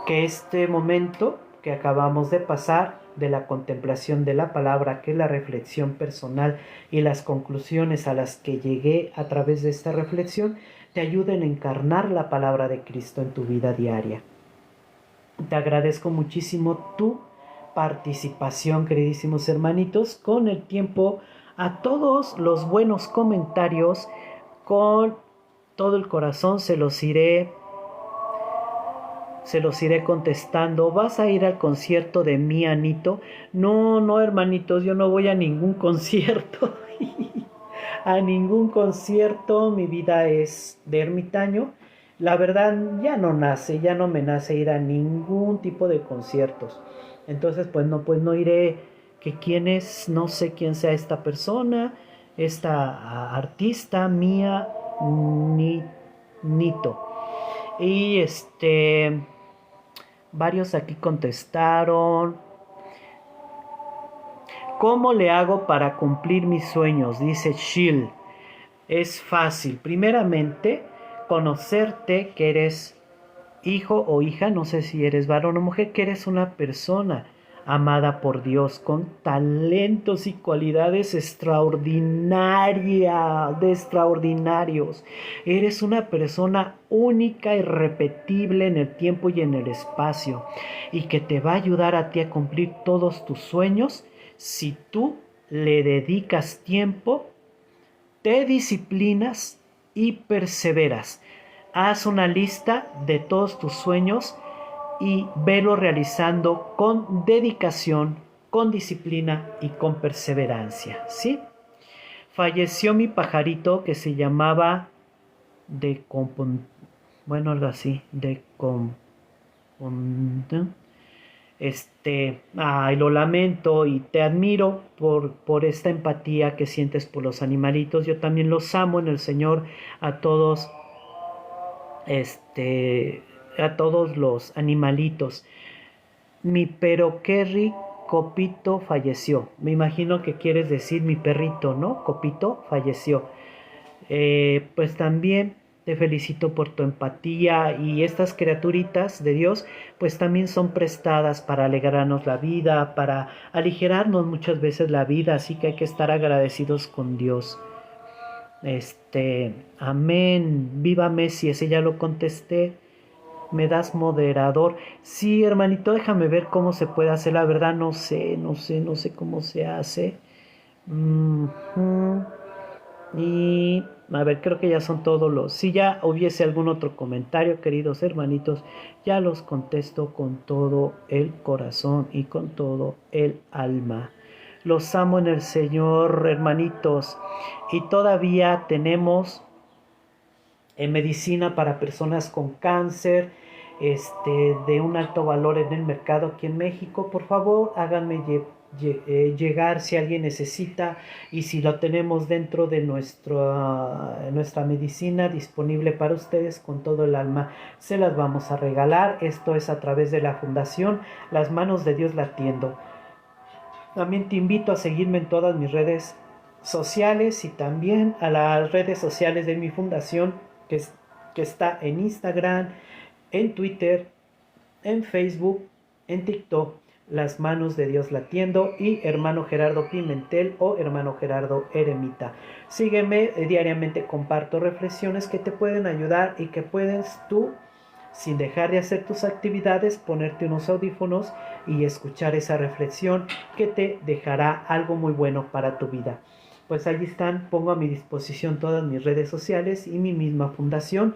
este momento que acabamos de pasar de la contemplación de la palabra, que es la reflexión personal y las conclusiones a las que llegué a través de esta reflexión, te ayuden a encarnar la palabra de Cristo en tu vida diaria. Te agradezco muchísimo tu participación, queridísimos hermanitos. Con el tiempo, a todos los buenos comentarios, con todo el corazón se los iré contestando. ¿Vas a ir al concierto de mi Anito? No, hermanitos, yo no voy a ningún concierto. A ningún concierto. Mi vida es de ermitaño. La verdad, ya no me nace ir a ningún tipo de conciertos. Entonces, pues no iré. Que quién es, no sé quién sea esta persona, esta artista mía, Nito. Y varios aquí contestaron. ¿Cómo le hago para cumplir mis sueños? Dice Shield. Es fácil. Primeramente, conocerte que eres hijo o hija, no sé si eres varón o mujer, que eres una persona amada por Dios, con talentos y cualidades extraordinarios. Eres una persona única, irrepetible en el tiempo y en el espacio, y que te va a ayudar a ti a cumplir todos tus sueños si tú le dedicas tiempo, te disciplinas y perseveras. Haz una lista de todos tus sueños y velo realizando con dedicación, con disciplina y con perseverancia, ¿sí? Falleció mi pajarito que se llamaba bueno, algo así, ay, lo lamento y te admiro por esta empatía que sientes por los animalitos. Yo también los amo en el Señor, a todos, este, a todos los animalitos. Mi Kerry Copito falleció. Me imagino que quieres decir mi perrito, ¿no? Copito falleció. Pues también te felicito por tu empatía, y estas criaturitas de Dios pues también son prestadas para alegrarnos la vida, para aligerarnos muchas veces la vida, así que hay que estar agradecidos con Dios. Amén, viva Messi, ese ya lo contesté. Me das moderador. Sí, hermanito, déjame ver cómo se puede hacer. La verdad no sé cómo se hace. Y a ver, creo que ya son todos los. Si ya hubiese algún otro comentario, queridos hermanitos, ya los contesto con todo el corazón y con todo el alma. Los amo en el Señor, hermanitos. Y todavía tenemos medicina para personas con cáncer, de un alto valor en el mercado aquí en México. Por favor, háganme llegar si alguien necesita, y si lo tenemos dentro de nuestra medicina disponible para ustedes, con todo el alma se las vamos a regalar. Esto es a través de la Fundación Las Manos de Dios Latiendo. También te invito a seguirme en todas mis redes sociales y también a las redes sociales de mi fundación, que está en Instagram, en Twitter, en Facebook, en TikTok, Las Manos de Dios Latiendo, y Hermano Gerardo Pimentel o Hermano Gerardo Eremita. Sígueme, diariamente comparto reflexiones que te pueden ayudar y que puedes tú, sin dejar de hacer tus actividades, ponerte unos audífonos y escuchar esa reflexión que te dejará algo muy bueno para tu vida. Pues allí están, pongo a mi disposición todas mis redes sociales y mi misma fundación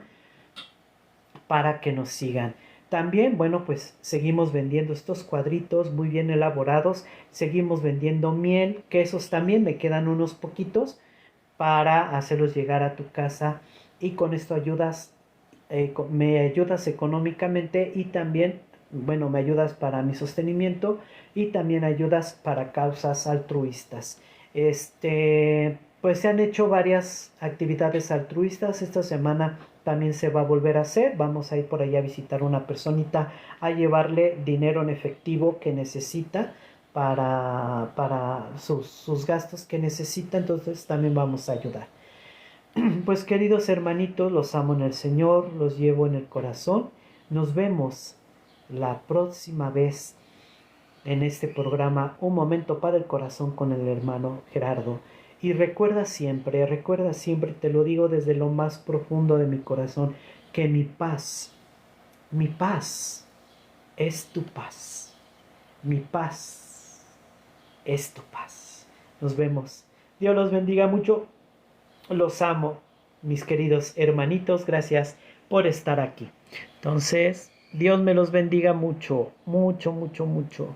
para que nos sigan. También, bueno, pues seguimos vendiendo estos cuadritos muy bien elaborados, seguimos vendiendo miel, que esos también me quedan unos poquitos para hacerlos llegar a tu casa, y con esto me ayudas económicamente, y también, bueno, me ayudas para mi sostenimiento y también ayudas para causas altruistas. Pues se han hecho varias actividades altruistas. Esta semana también se va a volver a hacer. Vamos a ir por allá a visitar a una personita, a llevarle dinero en efectivo que necesita para sus gastos que necesita. Entonces también vamos a ayudar. Pues queridos hermanitos, los amo en el Señor, los llevo en el corazón. Nos vemos la próxima vez en este programa, Un Momento para el Corazón, con el hermano Gerardo. Y recuerda siempre, te lo digo desde lo más profundo de mi corazón, que mi paz es tu paz. Mi paz es tu paz. Nos vemos. Dios los bendiga mucho. Los amo, mis queridos hermanitos. Gracias por estar aquí. Entonces, Dios me los bendiga mucho, mucho, mucho, mucho.